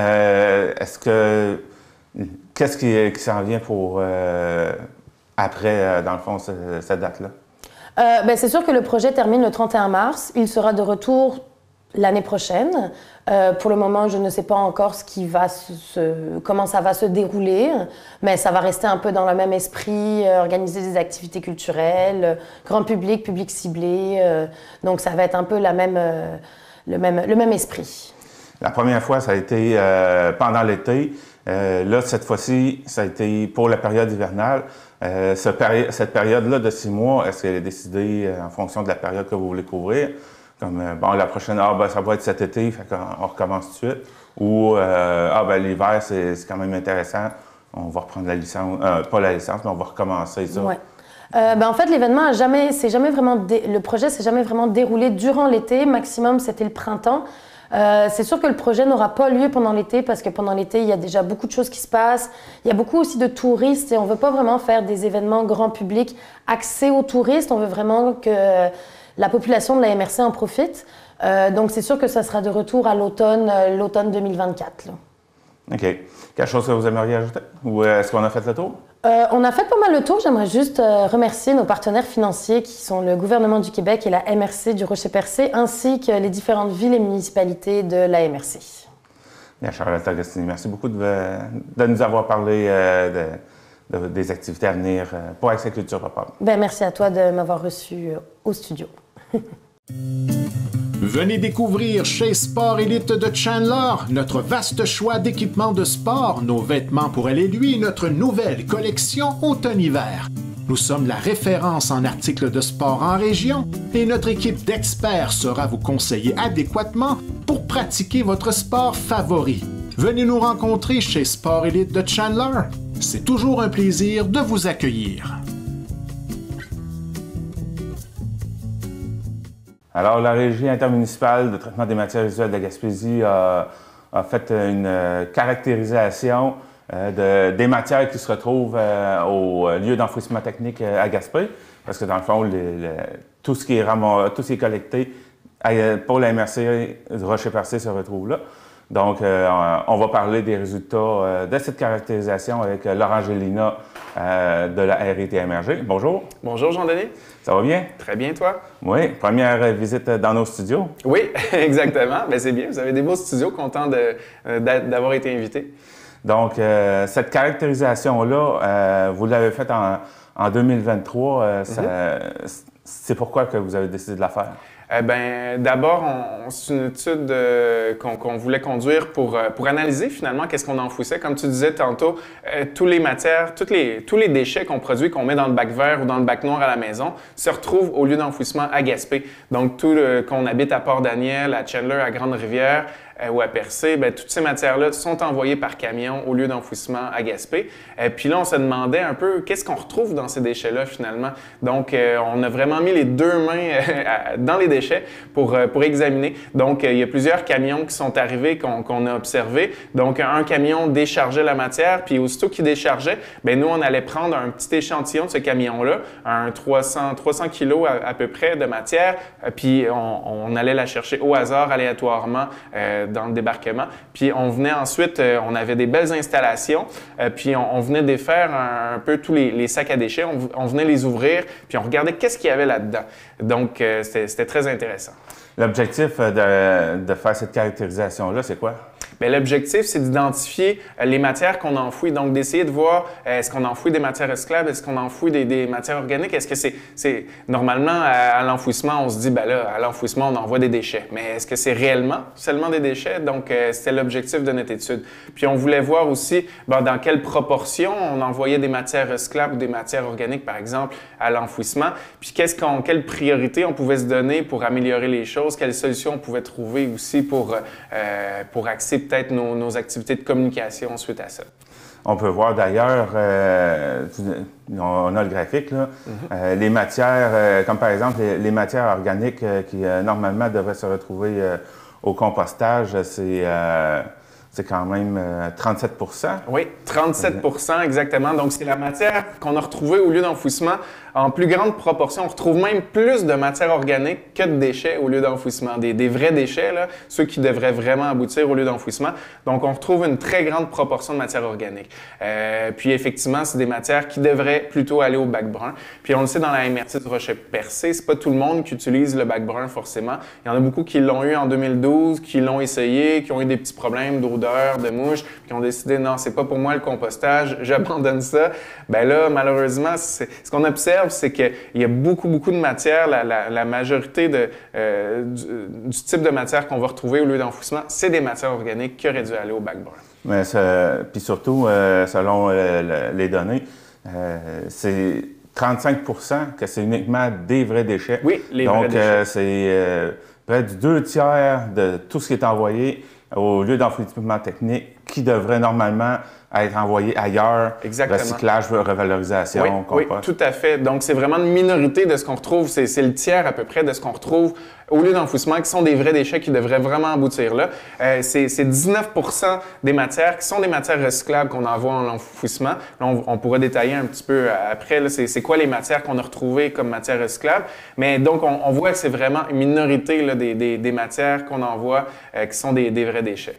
Qu'est-ce qui s'en vient pour après, dans le fond, cette date-là?
C'est sûr que le projet termine le 31 mars. Il sera de retour l'année prochaine. Pour le moment, je ne sais pas encore comment ça va se dérouler, mais ça va rester un peu dans le même esprit, organiser des activités culturelles, grand public, public ciblé. Donc ça va être un peu le même esprit.
La première fois, ça a été pendant l'été. Là, cette fois-ci, ça a été pour la période hivernale. Cette période-là de 6 mois, est-ce qu'elle est décidée en fonction de la période que vous voulez couvrir? Comme, la prochaine, ça va être cet été, fait qu'on recommence tout de suite. Ou, l'hiver, c'est quand même intéressant, on va reprendre la licence, pas la licence, mais on va recommencer ça.
Ouais. En fait, l'événement le projet s'est jamais vraiment déroulé durant l'été. Maximum, c'était le printemps. C'est sûr que le projet n'aura pas lieu pendant l'été parce que pendant l'été, il y a déjà beaucoup de choses qui se passent. Il y a beaucoup aussi de touristes et on ne veut pas vraiment faire des événements grand public axés aux touristes. On veut vraiment que la population de la MRC en profite. Donc, c'est sûr que ça sera de retour à l'automne 2024. Là.
OK. Quelque chose que vous aimeriez ajouter? Ou est-ce qu'on a fait le tour?
On a fait pas mal le tour. J'aimerais juste remercier nos partenaires financiers qui sont le gouvernement du Québec et la MRC du Rocher-Percé, ainsi que les différentes villes et municipalités de la MRC.
Bien, Charlotte Agostini, merci beaucoup de nous avoir parlé des activités à venir pour Accès Culture Pop-Up.
Merci à toi de m'avoir reçu au studio.
Venez découvrir chez Sport Elite de Chandler notre vaste choix d'équipements de sport, nos vêtements pour elle et lui, notre nouvelle collection automne-hiver. Nous sommes la référence en articles de sport en région et notre équipe d'experts saura vous conseiller adéquatement pour pratiquer votre sport favori. Venez nous rencontrer chez Sport Elite de Chandler. C'est toujours un plaisir de vous accueillir.
Alors, la Régie intermunicipale de traitement des matières résiduelles de la Gaspésie a fait une caractérisation des matières qui se retrouvent au lieu d'enfouissement technique à Gaspé, parce que dans le fond, tout ce qui est collecté pour la MRC de Rocher-Percé se retrouve là. Donc, on va parler des résultats de cette caractérisation avec Laurent Gélina de la RITMRG. Bonjour.
Bonjour, Jean-Denis.
Ça va bien?
Très bien, toi?
Oui, première visite dans nos studios.
Oui, exactement. C'est bien, vous avez des beaux studios, content d'avoir été invité.
Donc, cette caractérisation-là, vous l'avez faite en 2023. C'est pourquoi que vous avez décidé de la faire?
D'abord, c'est une étude qu'on voulait conduire pour analyser finalement qu'est-ce qu'on enfouissait. Comme tu disais tantôt, tous les matières, tous les déchets qu'on produit, qu'on met dans le bac vert ou dans le bac noir à la maison, se retrouvent au lieu d'enfouissement à Gaspé. Donc, qu'on habite à Port-Daniel, à Chandler, à Grande-Rivière, ou à Percé, toutes ces matières-là sont envoyées par camion au lieu d'enfouissement à Gaspé. Puis là, on se demandait un peu qu'est-ce qu'on retrouve dans ces déchets-là finalement. Donc, on a vraiment mis les deux mains dans les déchets pour examiner. Donc, il y a plusieurs camions qui sont arrivés qu'on a observés. Donc, un camion déchargeait la matière, puis aussitôt qu'il déchargeait, nous, on allait prendre un petit échantillon de ce camion-là, un 300 kilos à peu près de matière, puis on allait la chercher au hasard, aléatoirement, dans le débarquement. Puis on venait ensuite, on avait des belles installations, puis on venait défaire un peu tous les sacs à déchets, on venait les ouvrir, puis on regardait qu'est-ce qu'il y avait là-dedans. Donc, c'était très intéressant.
L'objectif de faire cette caractérisation-là, c'est quoi?
Bien, l'objectif, c'est d'identifier les matières qu'on enfouit. Donc, d'essayer de voir est-ce qu'on enfouit des matières recyclables, est-ce qu'on enfouit des matières organiques. Est-ce que c'est normalement, à l'enfouissement, on se dit, ben là, à l'enfouissement, on envoie des déchets. Mais est-ce que c'est réellement seulement des déchets? Donc, c'était l'objectif de notre étude. Puis, on voulait voir aussi dans quelle proportion on envoyait des matières recyclables ou des matières organiques, par exemple, à l'enfouissement. Puis, quelle priorité on pouvait se donner pour améliorer les choses, quelles solutions on pouvait trouver aussi pour axer peut-être nos activités de communication suite à ça.
On peut voir d'ailleurs, on a le graphique, là, les matières, comme par exemple les matières organiques qui normalement devraient se retrouver au compostage, c'est quand même 37 %.
Oui, 37 % exactement. Donc, c'est la matière qu'on a retrouvée au lieu d'enfouissement en plus grande proportion. On retrouve même plus de matière organique que de déchets au lieu d'enfouissement. Des vrais déchets, là, ceux qui devraient vraiment aboutir au lieu d'enfouissement. Donc, on retrouve une très grande proportion de matière organique. Puis, effectivement, c'est des matières qui devraient plutôt aller au bac brun. Puis, on le sait, dans la MRC du Rocher-Percé, c'est pas tout le monde qui utilise le bac brun, forcément. Il y en a beaucoup qui l'ont eu en 2012, qui l'ont essayé, qui ont eu des petits problèmes d'odeur, de mouches, puis qui ont décidé, non, c'est pas pour moi le compostage, j'abandonne ça. Ben là, malheureusement, ce qu'on observe, c'est qu'il y a beaucoup de matière. La majorité du type de matière qu'on va retrouver au lieu d'enfouissement, c'est des matières organiques qui auraient dû aller au bac brun.
Mais puis surtout, selon les données, c'est 35 % que c'est uniquement des vrais déchets.
Oui, les vrais déchets.
Donc, c'est près du 2/3 de tout ce qui est envoyé au lieu d'enfouissement technique qui devrait normalement être envoyé ailleurs.
Exactement.
Recyclage, revalorisation,
oui,
compost.
Oui, tout à fait. Donc, c'est vraiment une minorité de ce qu'on retrouve. C'est le tiers à peu près de ce qu'on retrouve au lieu d'enfouissement qui sont des vrais déchets qui devraient vraiment aboutir là. C'est 19 % des matières qui sont des matières recyclables qu'on envoie en enfouissement. Là, on pourra détailler un petit peu après. C'est quoi les matières qu'on a retrouvées comme matières recyclables. Mais donc, on voit que c'est vraiment une minorité là, des matières qu'on envoie qui sont des vrais déchets.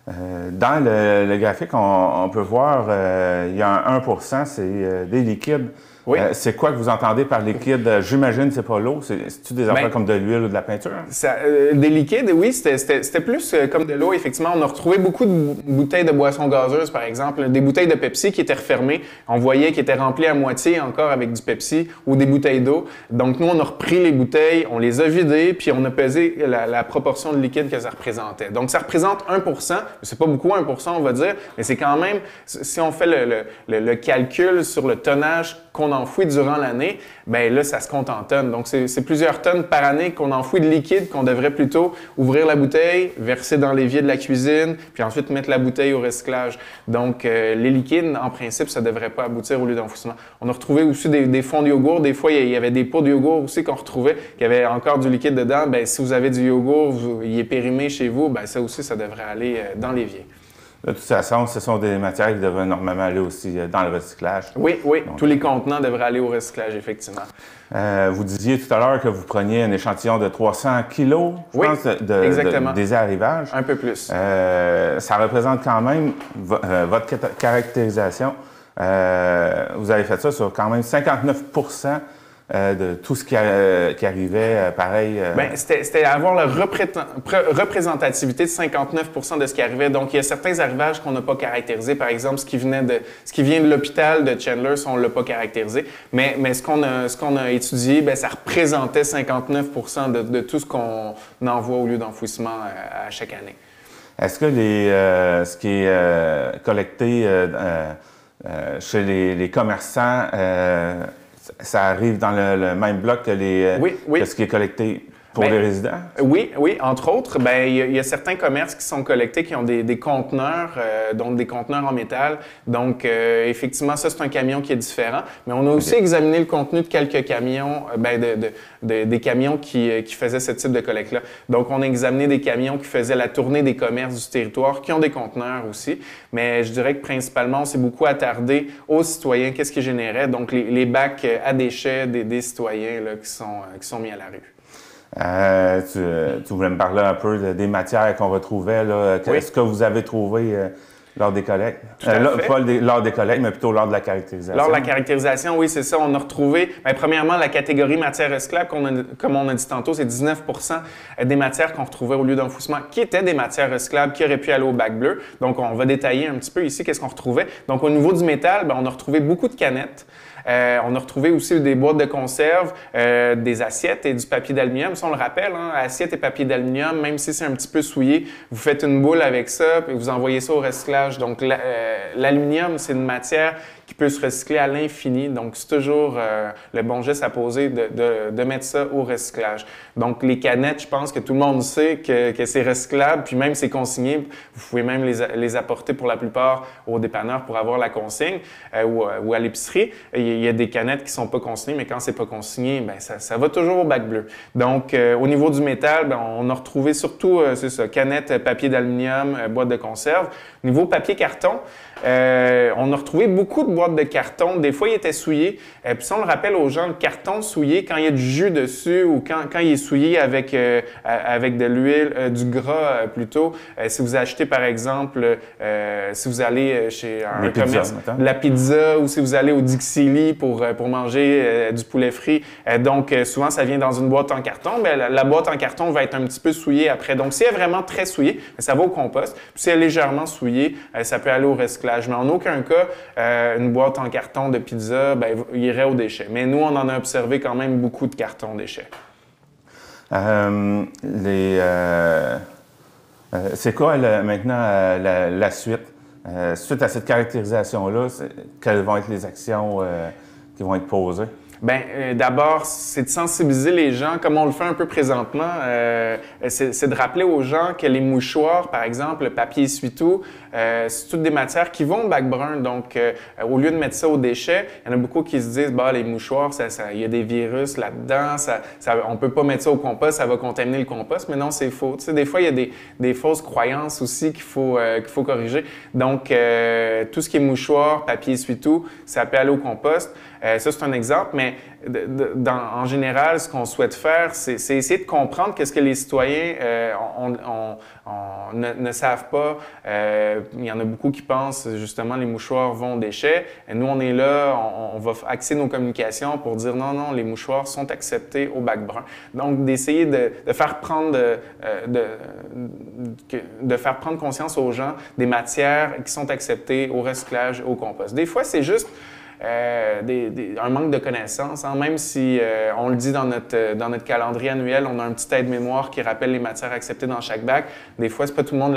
Dans le graphique, on peut voir, il y a un 1 %, c'est des liquides.
Oui.
C'est quoi que vous entendez par liquide? J'imagine que c'est pas l'eau. C'est-tu des affaires comme de l'huile ou de la peinture?
Des liquides, oui, c'était plus comme de l'eau. Effectivement, on a retrouvé beaucoup de bouteilles de boissons gazeuses, par exemple, des bouteilles de Pepsi qui étaient refermées. On voyait qu'elles étaient remplies à moitié encore avec du Pepsi ou des bouteilles d'eau. Donc, nous, on a repris les bouteilles, on les a vidées, puis on a pesé la proportion de liquide que ça représentait. Donc, ça représente 1 %. C'est pas beaucoup, 1 %, on va dire, mais c'est quand même, si on fait le calcul sur le tonnage qu'on enfouit durant l'année, bien là, ça se compte en tonnes. Donc, c'est plusieurs tonnes par année qu'on enfouit de liquide qu'on devrait plutôt ouvrir la bouteille, verser dans l'évier de la cuisine, puis ensuite mettre la bouteille au recyclage. Donc, les liquides, en principe, ça ne devrait pas aboutir au lieu d'enfouissement. On a retrouvé aussi des fonds de yogourt. Des fois, il y avait des pots de yogourt aussi qu'on retrouvait, qu'il y avait encore du liquide dedans. Bien, si vous avez du yogourt, il est périmé chez vous, bien, ça aussi, ça devrait aller dans l'évier.
De toute façon, ce sont des matières qui devraient normalement aller aussi dans le recyclage.
Oui. Donc, tous les contenants devraient aller au recyclage, effectivement.
Vous disiez tout à l'heure que vous preniez un échantillon de 300 kilos, je pense, des arrivages.
Un peu plus.
Ça représente quand même votre caractérisation. Vous avez fait ça sur quand même 59 % de tout ce qui arrivait, pareil.
Bien, c'était avoir la représentativité de 59 % de ce qui arrivait. Donc, il y a certains arrivages qu'on n'a pas caractérisés. Par exemple, ce qui vient de l'hôpital de Chandler, on ne l'a pas caractérisé. Mais ce qu'on a étudié, bien, ça représentait 59 % de tout ce qu'on envoie au lieu d'enfouissement à chaque année.
Est-ce que ce qui est collecté chez les commerçants, ça arrive dans le même bloc que ce qui est collecté pour les résidents?
Oui, entre autres, ben il y a certains commerces qui sont collectés qui ont des conteneurs, donc des conteneurs en métal. Donc, effectivement, ça, c'est un camion qui est différent. Mais on a aussi examiné le contenu de quelques camions, des camions qui faisaient ce type de collecte-là. Donc, on a examiné des camions qui faisaient la tournée des commerces du territoire, qui ont des conteneurs aussi. Mais je dirais que principalement, on s'est beaucoup attardé aux citoyens, qu'est-ce qu'ils généraient. Donc, les bacs à déchets des citoyens là, qui sont mis à la rue.
Tu voulais me parler un peu des matières qu'on retrouvait, là. Qu'est-ce que vous avez trouvé lors des collectes? Pas lors des collectes, mais plutôt lors de la caractérisation.
Lors de la caractérisation, oui, c'est ça. On a retrouvé, premièrement, la catégorie matières recyclables, comme on a dit tantôt, c'est 19 % des matières qu'on retrouvait au lieu d'enfouissement qui étaient des matières recyclables qui auraient pu aller au bac bleu. Donc, on va détailler un petit peu ici qu'est-ce qu'on retrouvait. Donc, au niveau du métal, on a retrouvé beaucoup de canettes. On a retrouvé aussi des boîtes de conserve, des assiettes et du papier d'aluminium. Ça, on le rappelle, hein, assiettes et papier d'aluminium, même si c'est un petit peu souillé, vous faites une boule avec ça et vous envoyez ça au recyclage. Donc, l'aluminium, c'est une matière qui peut se recycler à l'infini. Donc, c'est toujours le bon geste à poser de mettre ça au recyclage. Donc, les canettes, je pense que tout le monde sait que c'est recyclable, puis même c'est consigné. Vous pouvez même les apporter pour la plupart au dépanneur pour avoir la consigne ou à l'épicerie. Il y a des canettes qui ne sont pas consignées, mais quand c'est pas consigné, ça va toujours au bac bleu. Donc, au niveau du métal, on a retrouvé surtout, c'est ça, canettes, papier d'aluminium, boîtes de conserve. Au niveau papier-carton, on a retrouvé beaucoup de boîtes de carton. Des fois, il était souillé. Puis ça, on le rappelle aux gens, le carton souillé, quand il y a du jus dessus ou quand il est souillé avec de l'huile, du gras plutôt. Si vous achetez, par exemple, si vous allez chez un commerce, de la pizza ou si vous allez au Dixili pour manger du poulet frit. Donc, souvent, ça vient dans une boîte en carton. La boîte en carton va être un petit peu souillée après. Donc, si elle est vraiment très souillée, ça va au compost. Puis, si elle est légèrement souillée, ça peut aller au recyclage. Mais en aucun cas, une boîte en carton de pizza irait aux déchets. Mais nous, on en a observé quand même beaucoup de cartons déchets.
C'est quoi maintenant la suite? Suite à cette caractérisation-là, quelles vont être les actions qui vont être posées?
D'abord, c'est de sensibiliser les gens, comme on le fait un peu présentement. C'est de rappeler aux gens que les mouchoirs, par exemple, le papier essuie-tout, c'est toutes des matières qui vont au bac brun. Donc, au lieu de mettre ça aux déchets, il y en a beaucoup qui se disent, les mouchoirs, il y a des virus là-dedans, on peut pas mettre ça au compost, ça va contaminer le compost. Mais non, c'est faux. Tu sais, des fois, il y a des fausses croyances aussi qu'il faut corriger. Donc, tout ce qui est mouchoir, papier essuie-tout, ça peut aller au compost. Ça, c'est un exemple, mais en général, ce qu'on souhaite faire, c'est essayer de comprendre qu'est-ce que les citoyens ne savent pas. Il y en a beaucoup qui pensent, justement, les mouchoirs vont aux déchets. Et nous, on est là, on va axer nos communications pour dire non, les mouchoirs sont acceptés au bac brun. Donc, d'essayer de faire prendre conscience aux gens des matières qui sont acceptées au recyclage, au compost. Des fois, c'est juste un manque de connaissances, hein. Même si on le dit dans notre calendrier annuel, on a un petit aide-mémoire qui rappelle les matières acceptées dans chaque bac. Des fois, c'est pas tout le monde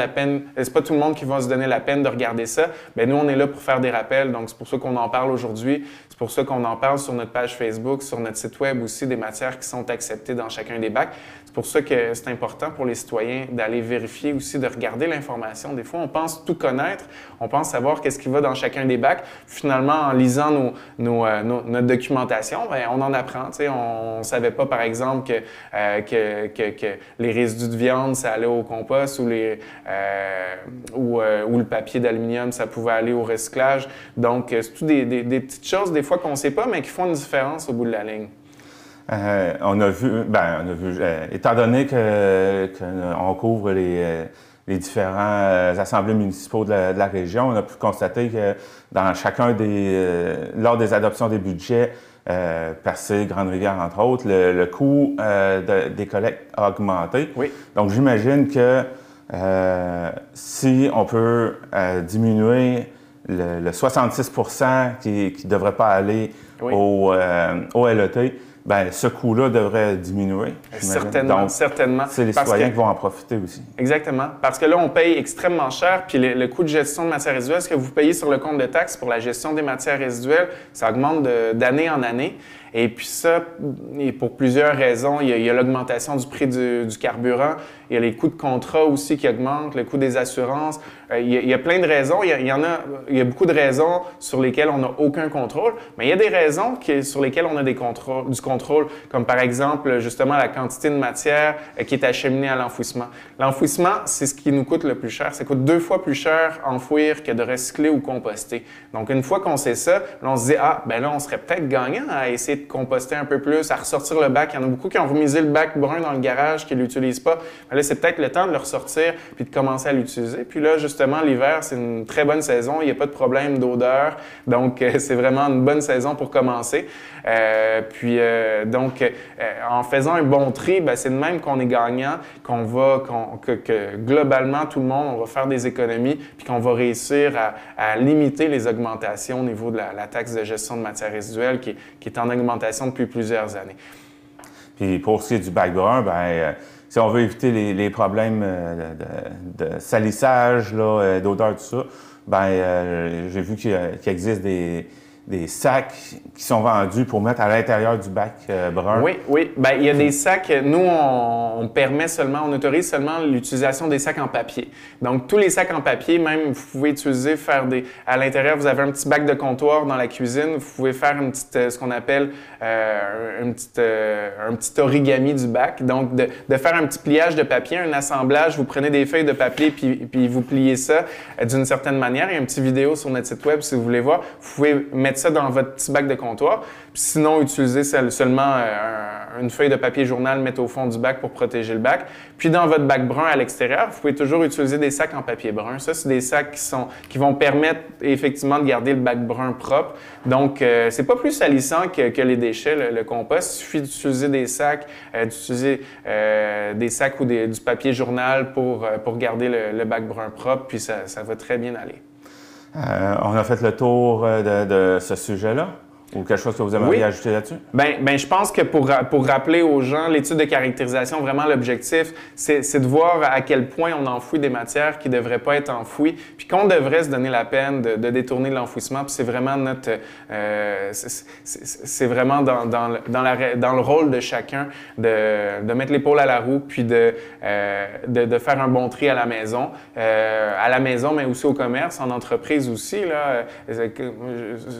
qui va se donner la peine de regarder ça. Nous, on est là pour faire des rappels, donc c'est pour ça qu'on en parle aujourd'hui. C'est pour ça qu'on en parle sur notre page Facebook, sur notre site web aussi, des matières qui sont acceptées dans chacun des bacs. C'est pour ça que c'est important pour les citoyens d'aller vérifier aussi, de regarder l'information. Des fois, on pense tout connaître, on pense savoir qu'est-ce qui va dans chacun des bacs. Finalement, en lisant notre documentation, on en apprend. On ne savait pas, par exemple, que les résidus de viande, ça allait au compost ou le papier d'aluminium, ça pouvait aller au recyclage. Donc, c'est tout des petites choses, des fois, qu'on ne sait pas, mais qui font une différence au bout de la ligne.
On a vu, étant donné qu'on couvre les différents assemblées municipaux de la région, on a pu constater que dans chacun lors des adoptions des budgets, Percé, Grande-Rivière, entre autres, le coût des collectes a augmenté.
Oui.
Donc, j'imagine que si on peut diminuer le 66 % qui ne devrait pas aller au LET, ce coût-là devrait diminuer.
Certainement,
donc,
certainement.
C'est les citoyens qui vont en profiter aussi.
Exactement. Parce que là, on paye extrêmement cher, puis le coût de gestion de matières résiduelles, ce que vous payez sur le compte de taxes pour la gestion des matières résiduelles, ça augmente d'année en année. Et puis ça, pour plusieurs raisons, il y a l'augmentation du prix du carburant, il y a les coûts de contrat aussi qui augmentent, le coût des assurances. Il y a plein de raisons. Il y a beaucoup de raisons sur lesquelles on n'a aucun contrôle, mais il y a des raisons sur lesquelles on a du contrôle. contrôle, comme par exemple, justement, la quantité de matière qui est acheminée à l'enfouissement. L'enfouissement, c'est ce qui nous coûte le plus cher. Ça coûte 2 fois plus cher enfouir que de recycler ou composter. Donc, une fois qu'on sait ça, là, on se dit, ah, ben là, on serait peut-être gagnant à essayer de composter un peu plus, à ressortir le bac. Il y en a beaucoup qui ont remisé le bac brun dans le garage, qui ne l'utilisent pas. Mais là, c'est peut-être le temps de le ressortir puis de commencer à l'utiliser. Puis là, justement, l'hiver, c'est une très bonne saison. Il n'y a pas de problème d'odeur. Donc, c'est vraiment une bonne saison pour commencer. En faisant un bon tri, ben, c'est de même qu'on est gagnant, que globalement, tout le monde, on va faire des économies puis qu'on va réussir à limiter les augmentations au niveau de la taxe de gestion de matières résiduelles qui est en augmentation depuis plusieurs années.
Puis pour ce qui est du bac brun, ben, si on veut éviter les problèmes de salissage, d'odeur, tout ça, ben, j'ai vu qu'il existe des sacs qui sont vendus pour mettre à l'intérieur du bac brun.
Oui. Ben, il y a des sacs, nous, on autorise seulement l'utilisation des sacs en papier. Donc, tous les sacs en papier, même, vous pouvez utiliser, à l'intérieur, vous avez un petit bac de comptoir dans la cuisine, vous pouvez faire ce qu'on appelle un petit origami du bac. Donc, de faire un petit pliage de papier, un assemblage, vous prenez des feuilles de papier puis vous pliez ça d'une certaine manière. Il y a une petite vidéo sur notre site web si vous voulez voir. Vous pouvez mettre ça dans votre petit bac de comptoir. Puis sinon, utilisez seulement une feuille de papier journal, mettre au fond du bac pour protéger le bac. Puis dans votre bac brun à l'extérieur, vous pouvez toujours utiliser des sacs en papier brun. Ça, c'est des sacs qui vont permettre effectivement de garder le bac brun propre. Donc, c'est pas plus salissant que les déchets, le compost. Il suffit d'utiliser des sacs, ou du papier journal pour garder le bac brun propre, puis ça va très bien aller.
On a fait le tour de ce sujet-là? Ou quelque chose que vous aimeriez ajouter là-dessus?
Ben, je pense que pour rappeler aux gens, l'étude de caractérisation, vraiment l'objectif, c'est de voir à quel point on enfouit des matières qui ne devraient pas être enfouies, puis qu'on devrait se donner la peine de détourner l'enfouissement. Puis c'est vraiment c'est vraiment dans le rôle de chacun de mettre l'épaule à la roue, puis de faire un bon tri à la maison, mais aussi au commerce, en entreprise aussi. Là,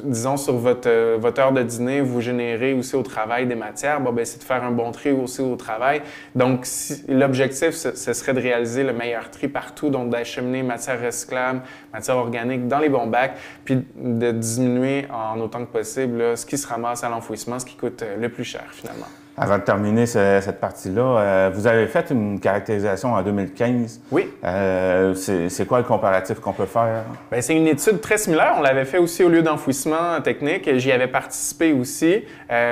disons sur votre heure de dîner, vous générez aussi au travail des matières, c'est de faire un bon tri aussi au travail. Donc, l'objectif, ce serait de réaliser le meilleur tri partout, donc d'acheminer matières recyclables, matières organiques dans les bons bacs, puis de diminuer en autant que possible là, ce qui se ramasse à l'enfouissement, ce qui coûte le plus cher finalement.
Avant de terminer cette partie-là, vous avez fait une caractérisation en 2015.
Oui.
C'est quoi le comparatif qu'on peut faire?
Bien, c'est une étude très similaire. On l'avait fait aussi au lieu d'enfouissement technique. J'y avais participé aussi.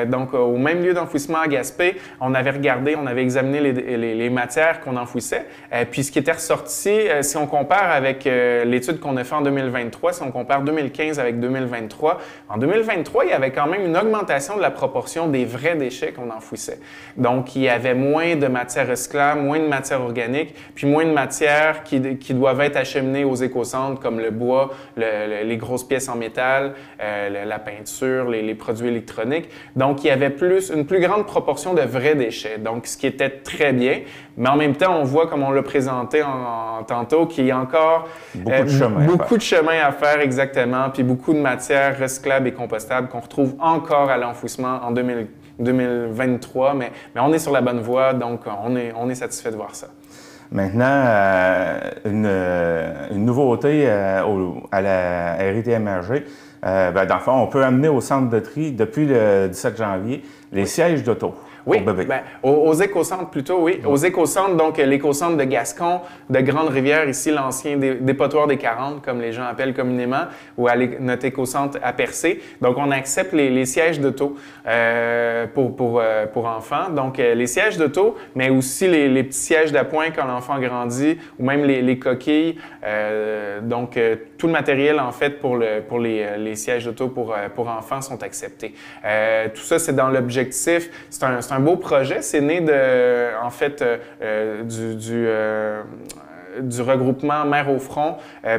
Donc, au même lieu d'enfouissement à Gaspé, on avait examiné les matières qu'on enfouissait. Puis, ce qui était ressorti, si on compare avec l'étude qu'on a fait en 2023, si on compare 2015 avec 2023, en 2023, il y avait quand même une augmentation de la proportion des vrais déchets qu'on enfouissait. Donc, il y avait moins de matières recyclables, moins de matières organiques, puis moins de matières qui doivent être acheminées aux écocentres, comme le bois, les grosses pièces en métal, la peinture, les produits électroniques. Donc, il y avait une plus grande proportion de vrais déchets, donc ce qui était très bien. Mais en même temps, on voit, comme on l'a présenté tantôt, qu'il y a encore beaucoup de chemin à faire, exactement, puis beaucoup de matières recyclables et compostables qu'on retrouve encore à l'enfouissement en 2023, mais on est sur la bonne voie, donc on est satisfait de voir ça.
Maintenant, une nouveauté à la RITMRG, dans le fond, on peut amener au centre de tri depuis le 17 janvier les sièges d'auto.
Oui, aux écocentres plutôt, oui. Aux écocentres, donc l'écocentre de Gascon, de Grande-Rivière, ici l'ancien dépotoir des 40, comme les gens appellent communément, ou notre écocentre à Percé. Donc, on accepte les sièges d'auto pour enfants. Donc, les sièges d'auto, mais aussi les petits sièges d'appoint quand l'enfant grandit, ou même les coquilles. Donc, tout le matériel, en fait, pour les sièges d'auto pour enfants sont acceptés. Tout ça, c'est dans l'objectif. C'est un beau projet. C'est né du regroupement Mères au front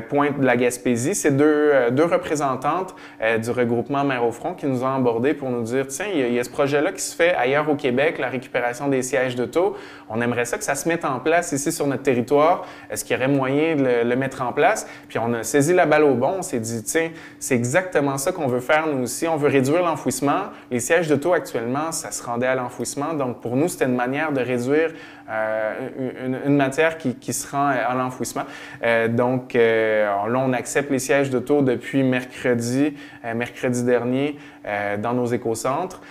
Pointe de la Gaspésie. C'est deux représentantes du regroupement Mères au front qui nous ont abordés pour nous dire, tiens, il y a ce projet-là qui se fait ailleurs au Québec, la récupération des sièges d'auto. On aimerait ça que ça se mette en place ici sur notre territoire. Est-ce qu'il y aurait moyen de le mettre en place? Puis on a saisi la balle au bon. On s'est dit, tiens, c'est exactement ça qu'on veut faire nous aussi. On veut réduire l'enfouissement. Les sièges d'auto actuellement, ça se rendait à l'enfouissement. Donc pour nous, c'était une manière de réduire une matière qui se rend à l'enfouissement. Donc là, on accepte les sièges d'auto depuis mercredi dernier dans nos écocentres.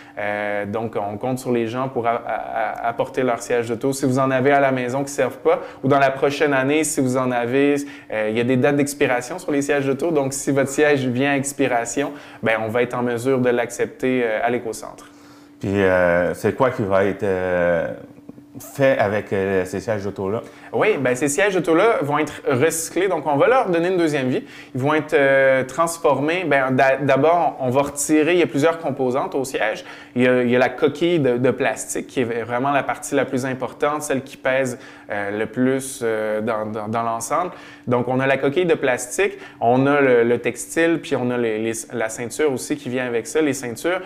Donc on compte sur les gens pour apporter leurs sièges d'auto. Si vous en avez à la maison qui ne servent pas, ou dans la prochaine année, si vous en avez, il y a des dates d'expiration sur les sièges d'auto. Donc si votre siège vient à expiration, bien, on va être en mesure de l'accepter à l'écocentre.
Puis c'est quoi qui va être fait avec ces sièges d'auto-là?
Oui, bien, ces sièges d'auto-là vont être recyclés, donc on va leur donner une deuxième vie. Ils vont être transformés. Bien, d'abord, on va retirer, il y a plusieurs composantes au siège. Il y a la coquille de plastique qui est vraiment la partie la plus importante, celle qui pèse le plus dans l'ensemble. Donc, on a la coquille de plastique, on a le textile, puis on a la ceinture aussi qui vient avec ça, les ceintures.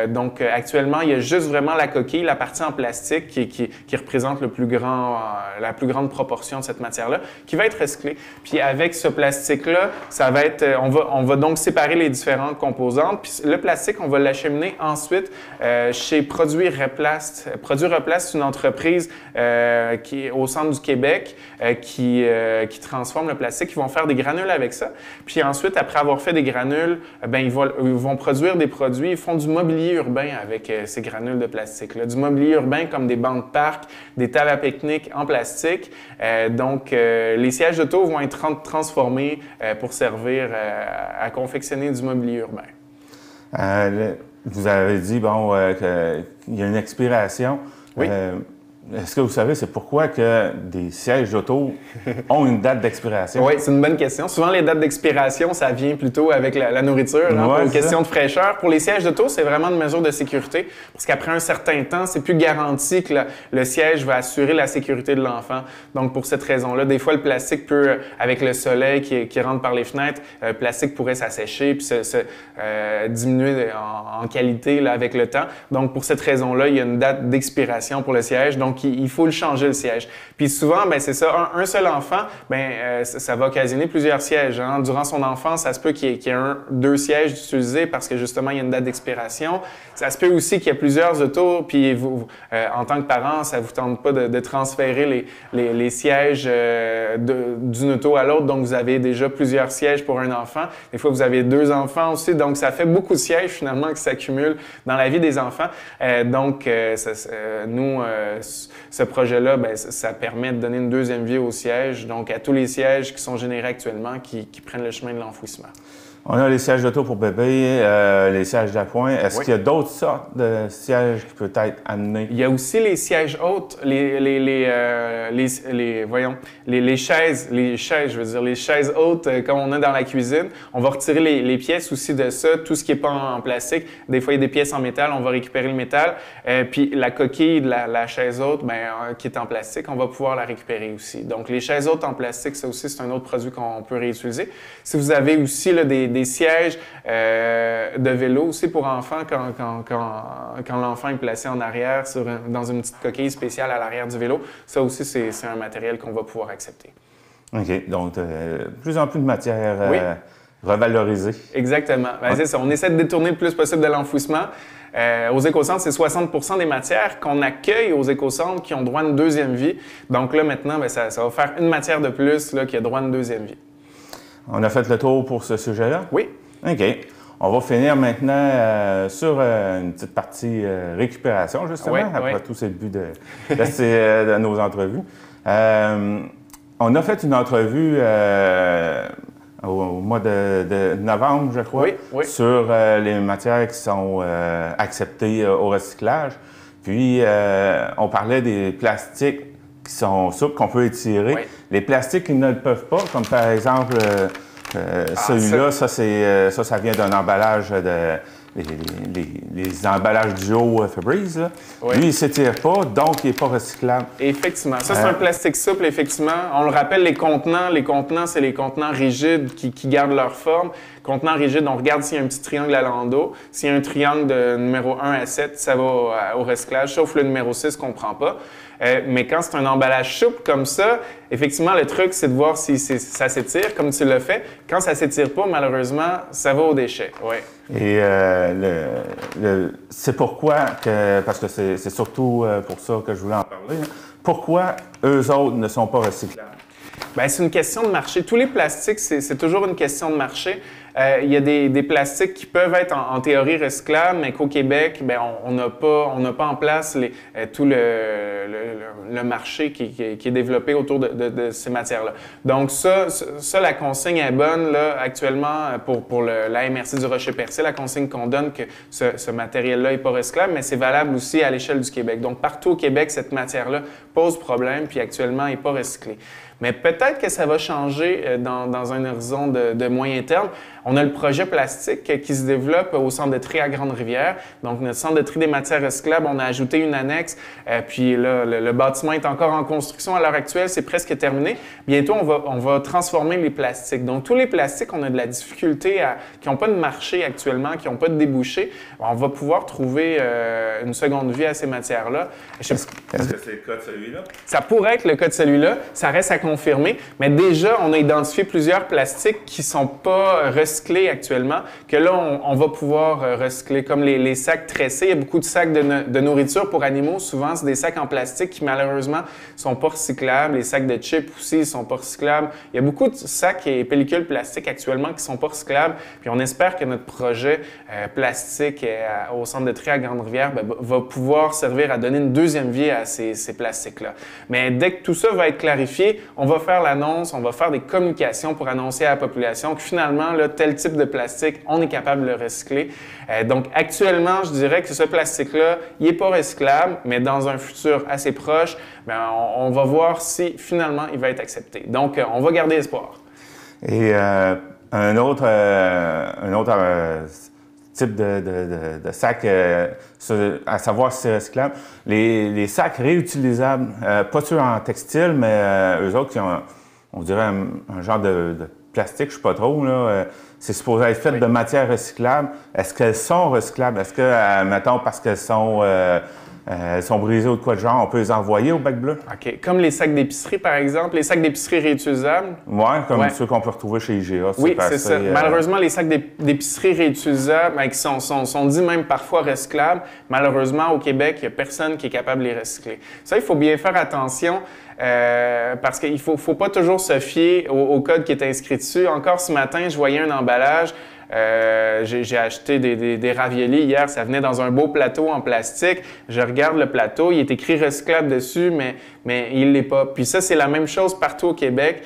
Donc, actuellement, il y a juste vraiment la coquille, la partie en plastique qui représente la plus grande proportion de cette matière-là, qui va être recyclée. Puis avec ce plastique-là, ça va être, on va donc séparer les différentes composantes. Puis le plastique, on va l'acheminer ensuite chez Produits Replast. Produits Replast, c'est une entreprise qui est au centre du Québec qui transforme le plastique. Ils vont faire des granules avec ça. Puis ensuite, après avoir fait des granules, ben, ils vont produire des produits. Ils font du mobilier urbain avec ces granules de plastique-là. Du mobilier urbain comme des bancs de parc, des tables à pique-nique en plastique. Donc, les sièges d'auto vont être transformés pour servir à confectionner du mobilier urbain.
Vous avez dit, bon, qu'il y a une expiration.
Oui.
Est-ce que vous savez, c'est pourquoi que des sièges d'auto ont une date d'expiration?
Oui, c'est une bonne question. Souvent, les dates d'expiration, ça vient plutôt avec la nourriture, pour une question de fraîcheur. Pour les sièges d'auto, c'est vraiment une mesure de sécurité, parce qu'après un certain temps, c'est plus garanti que le siège va assurer la sécurité de l'enfant. Donc, pour cette raison-là, des fois, le plastique peut, avec le soleil qui rentre par les fenêtres, le plastique pourrait s'assécher puis diminuer en qualité là, avec le temps. Donc, pour cette raison-là, il y a une date d'expiration pour le siège. Donc, il faut le changer, le siège. Puis souvent, ben, c'est ça, un seul enfant, ben, ça va occasionner plusieurs sièges. Hein. Durant son enfance, ça se peut qu'il y ait deux sièges utilisés parce que justement, il y a une date d'expiration. Ça se peut aussi qu'il y ait plusieurs autos, puis vous, en tant que parent, ça ne vous tente pas de transférer les sièges d'une auto à l'autre. Donc, vous avez déjà plusieurs sièges pour un enfant. Des fois, vous avez deux enfants aussi. Donc, ça fait beaucoup de sièges finalement qui s'accumulent dans la vie des enfants. Donc, nous, ce projet-là, ben, ça permet de donner une deuxième vie aux sièges, donc à tous les sièges qui sont générés actuellement, qui prennent le chemin de l'enfouissement.
On a les sièges d'auto pour bébé, les sièges d'appoint. Est-ce qu'il y a d'autres sortes de sièges qui peuvent être amenés?
Il y a aussi les sièges hautes, les chaises, je veux dire, les chaises hautes comme on a dans la cuisine. On va retirer les pièces aussi de ça, tout ce qui n'est pas en plastique. Des fois, il y a des pièces en métal, on va récupérer le métal. Puis la coquille de la chaise haute, ben, qui est en plastique, on va pouvoir la récupérer aussi. Donc, les chaises hautes en plastique, ça aussi, c'est un autre produit qu'on peut réutiliser. Si vous avez aussi là, des sièges de vélo aussi pour enfants quand l'enfant est placé en arrière dans une petite coquille spéciale à l'arrière du vélo. Ça aussi, c'est un matériel qu'on va pouvoir accepter.
OK. Donc, de plus en plus de matières revalorisées.
Exactement. Ben, c'est ça. On essaie de détourner le plus possible de l'enfouissement. Aux écocentres, c'est 60% des matières qu'on accueille aux écocentres qui ont droit à une deuxième vie. Donc là, maintenant, ben, ça va faire une matière de plus là, qui a droit à une deuxième vie.
On a fait le tour pour ce sujet-là?
Oui.
OK. On va finir maintenant sur une petite partie récupération, justement. Après tout, c'est le but de nos entrevues. On a fait une entrevue au mois de novembre, je crois, sur les matières qui sont acceptées au recyclage. Puis, on parlait des plastiques qui sont souples, qu'on peut étirer. Les plastiques qui ne le peuvent pas, comme par exemple celui-là, ça vient d'un emballage les emballages duo Febreze, là.
Oui.
Lui, il ne s'étire pas, donc il n'est pas recyclable.
Effectivement. Ça, c'est un plastique souple, effectivement. On le rappelle, les contenants, c'est les contenants rigides qui gardent leur forme. Contenant rigide, on regarde s'il y a un petit triangle à l'endos. S'il y a un triangle de numéro 1 à 7, ça va au recyclage, sauf le numéro 6 qu'on ne prend pas. Mais quand c'est un emballage souple comme ça, effectivement, le truc, c'est de voir si ça s'étire, comme tu l'as fait. Quand ça ne s'étire pas, malheureusement, ça va aux déchets. Ouais.
Et c'est pourquoi, parce que c'est surtout pour ça que je voulais en parler, pourquoi eux autres ne sont pas recyclables?
Bien, c'est une question de marché. Tous les plastiques, c'est toujours une question de marché. Il y a des plastiques qui peuvent être en théorie recyclables, mais qu'au Québec, bien, on n'a pas en place tout le marché qui est développé autour de ces matières-là. Donc ça, la consigne est bonne là, actuellement pour la MRC du Rocher-Percé, la consigne qu'on donne que ce matériel-là n'est pas recyclable, mais c'est valable aussi à l'échelle du Québec. Donc partout au Québec, cette matière-là pose problème, puis actuellement, elle n'est pas recyclée. Mais peut-être que ça va changer dans un horizon de moyen terme. On a le projet plastique qui se développe au centre de tri à Grande-Rivière. Donc, notre centre de tri des matières recyclables, on a ajouté une annexe. Puis là, le bâtiment est encore en construction à l'heure actuelle. C'est presque terminé. Bientôt, on va transformer les plastiques. Donc, tous les plastiques, on a de la difficulté qui n'ont pas de marché actuellement, qui n'ont pas de débouché. On va pouvoir trouver une seconde vie à ces matières-là.
Est-ce que c'est le cas de celui-là?
Ça pourrait être le cas de celui-là. Ça reste à confirmer. Mais déjà, on a identifié plusieurs plastiques qui ne sont pas recyclés actuellement, que là, on va pouvoir recycler, comme les sacs tressés. Il y a beaucoup de sacs de nourriture pour animaux. Souvent, c'est des sacs en plastique qui, malheureusement, ne sont pas recyclables. Les sacs de chips aussi ne sont pas recyclables. Il y a beaucoup de sacs et pellicules plastiques actuellement qui ne sont pas recyclables. Puis on espère que notre projet plastique au centre de tri à Grande-Rivière va pouvoir servir à donner une deuxième vie à ces plastiques-là. Mais dès que tout ça va être clarifié, on va faire l'annonce, on va faire des communications pour annoncer à la population que finalement, là, tel type de plastique, on est capable de le recycler. Donc actuellement, je dirais que ce plastique-là, il n'est pas recyclable, mais dans un futur assez proche, bien, on va voir si finalement il va être accepté. Donc, on va garder espoir.
Et un autre type de sac, à savoir si c'est recyclable, les sacs réutilisables, pas ceux en textile, mais eux autres qui ont, on dirait, un genre de plastique, je ne sais pas trop, là, c'est supposé être fait de matières recyclables. Est-ce qu'elles sont recyclables? Est-ce que, mettons, parce qu'elles sont brisées ou de quoi de genre, on peut les envoyer au bac bleu?
OK. Comme les sacs d'épicerie, par exemple, les sacs d'épicerie réutilisables?
Oui, comme ceux qu'on peut retrouver chez IGA.
Oui, c'est ça. Malheureusement, les sacs d'épicerie réutilisables, qui sont dits même parfois recyclables, malheureusement, au Québec, il n'y a personne qui est capable de les recycler. Ça, il faut bien faire attention. Parce qu'il ne faut pas toujours se fier au code qui est inscrit dessus. Encore ce matin, je voyais un emballage. J'ai acheté des raviolis hier, ça venait dans un beau plateau en plastique. Je regarde le plateau, il est écrit recyclable dessus, mais il ne l'est pas. Puis ça, c'est la même chose partout au Québec.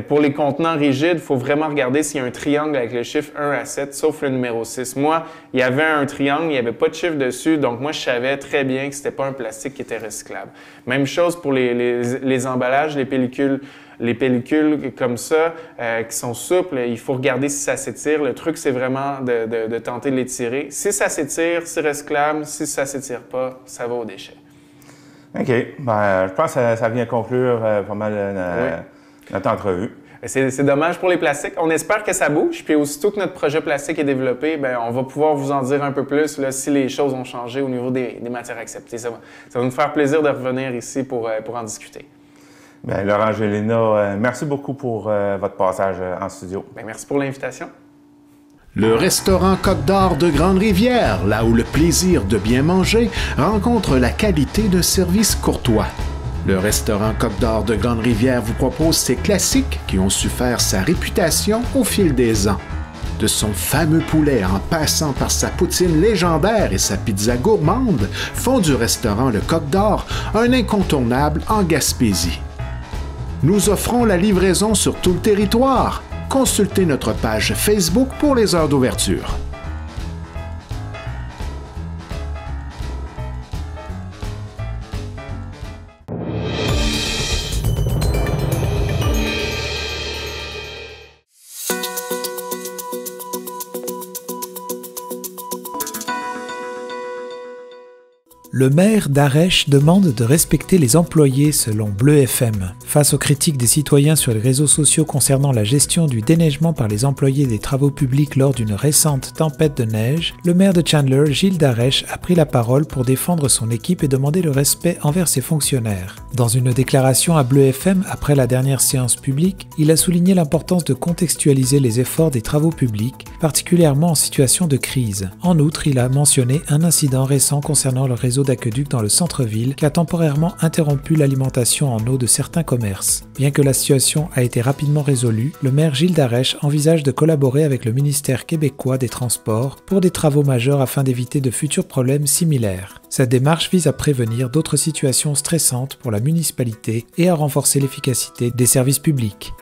Pour les contenants rigides, il faut vraiment regarder s'il y a un triangle avec le chiffre 1 à 7, sauf le numéro 6. Moi, il y avait un triangle, il n'y avait pas de chiffre dessus, donc moi, je savais très bien que ce n'était pas un plastique qui était recyclable. Même chose pour les emballages, les pellicules. Les pellicules comme ça, qui sont souples, il faut regarder si ça s'étire. Le truc, c'est vraiment de tenter de l'étirer. Si ça s'étire, c'est recyclable. Si ça ne s'étire pas, ça va aux déchets.
OK. Ben, je pense que ça vient conclure pas mal notre entrevue.
C'est dommage pour les plastiques. On espère que ça bouge. Puis aussitôt que notre projet plastique est développé, bien, on va pouvoir vous en dire un peu plus là, si les choses ont changé au niveau des matières acceptées. Ça va nous faire plaisir de revenir ici pour en discuter.
Bien, Laurent Gélina, merci beaucoup pour votre passage en studio.
Bien, merci pour l'invitation.
Le restaurant Côte d'Or de Grande-Rivière, là où le plaisir de bien manger rencontre la qualité d'un service courtois. Le restaurant Côte d'Or de Grande-Rivière vous propose ses classiques qui ont su faire sa réputation au fil des ans. De son fameux poulet en passant par sa poutine légendaire et sa pizza gourmande, font du restaurant Le Côte d'Or un incontournable en Gaspésie. Nous offrons la livraison sur tout le territoire. Consultez notre page Facebook pour les heures d'ouverture.
Le maire d'Arèche demande de respecter les employés selon Bleu FM. Face aux critiques des citoyens sur les réseaux sociaux concernant la gestion du déneigement par les employés des travaux publics lors d'une récente tempête de neige, le maire de Chandler, Gilles d'Arèche, a pris la parole pour défendre son équipe et demander le respect envers ses fonctionnaires. Dans une déclaration à Bleu FM après la dernière séance publique, il a souligné l'importance de contextualiser les efforts des travaux publics, particulièrement en situation de crise. En outre, il a mentionné un incident récent concernant le réseau d'aqueduc dans le centre-ville qui a temporairement interrompu l'alimentation en eau de certains commerces. Bien que la situation a été rapidement résolue, le maire Gilles d'Arèche envisage de collaborer avec le ministère québécois des Transports pour des travaux majeurs afin d'éviter de futurs problèmes similaires. Cette démarche vise à prévenir d'autres situations stressantes pour la municipalité et à renforcer l'efficacité des services publics.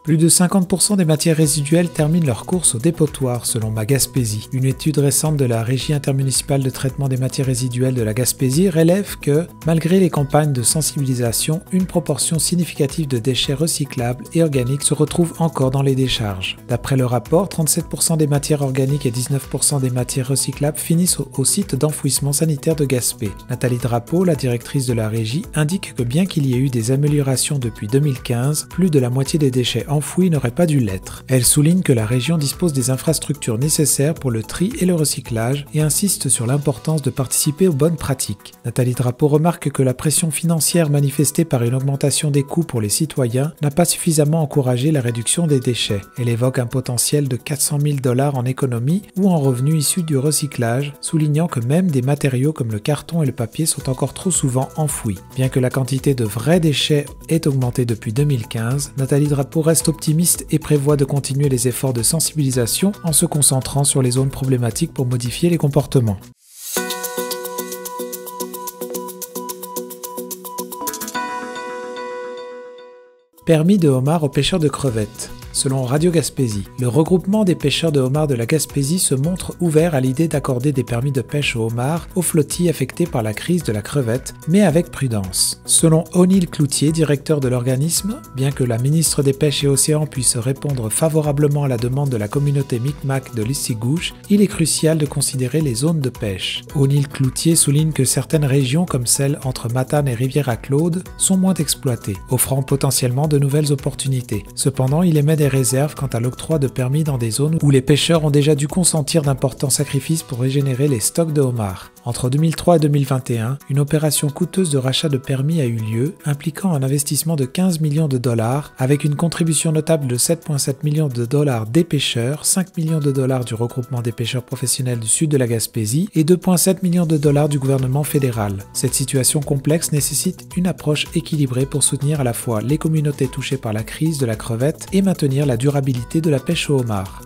Plus de 50% des matières résiduelles terminent leur course au dépotoir, selon ma Gaspésie. Une étude récente de la Régie intermunicipale de traitement des matières résiduelles de la Gaspésie relève que, malgré les campagnes de sensibilisation, une proportion significative de déchets recyclables et organiques se retrouve encore dans les décharges. D'après le rapport, 37% des matières organiques et 19% des matières recyclables finissent au site d'enfouissement sanitaire de Gaspé. Nathalie Drapeau, la directrice de la Régie, indique que bien qu'il y ait eu des améliorations depuis 2015, plus de la moitié des déchets enfouis n'aurait pas dû l'être. Elle souligne que la région dispose des infrastructures nécessaires pour le tri et le recyclage et insiste sur l'importance de participer aux bonnes pratiques. Nathalie Drapeau remarque que la pression financière manifestée par une augmentation des coûts pour les citoyens n'a pas suffisamment encouragé la réduction des déchets. Elle évoque un potentiel de 400 000 $ en économie ou en revenus issus du recyclage, soulignant que même des matériaux comme le carton et le papier sont encore trop souvent enfouis. Bien que la quantité de vrais déchets ait augmenté depuis 2015, Nathalie Drapeau reste optimiste et prévoit de continuer les efforts de sensibilisation en se concentrant sur les zones problématiques pour modifier les comportements. Permis de homard aux pêcheurs de crevettes. Selon Radio Gaspésie, le regroupement des pêcheurs de homards de la Gaspésie se montre ouvert à l'idée d'accorder des permis de pêche aux homards aux flottilles affectées par la crise de la crevette, mais avec prudence. Selon O'Neill Cloutier, directeur de l'organisme, bien que la ministre des Pêches et Océans puisse répondre favorablement à la demande de la communauté Micmac de l'Istigouche, il est crucial de considérer les zones de pêche. O'Neill Cloutier souligne que certaines régions, comme celles entre Matane et Rivière-à-Claude, sont moins exploitées, offrant potentiellement de nouvelles opportunités. Cependant, il émet des réserves quant à l'octroi de permis dans des zones où les pêcheurs ont déjà dû consentir d'importants sacrifices pour régénérer les stocks de homards. Entre 2003 et 2021, une opération coûteuse de rachat de permis a eu lieu, impliquant un investissement de 15 millions de dollars, avec une contribution notable de 7,7 millions de dollars des pêcheurs, 5 millions de dollars du regroupement des pêcheurs professionnels du sud de la Gaspésie et 2,7 millions de dollars du gouvernement fédéral. Cette situation complexe nécessite une approche équilibrée pour soutenir à la fois les communautés touchées par la crise de la crevette et maintenir la durabilité de la pêche au homard.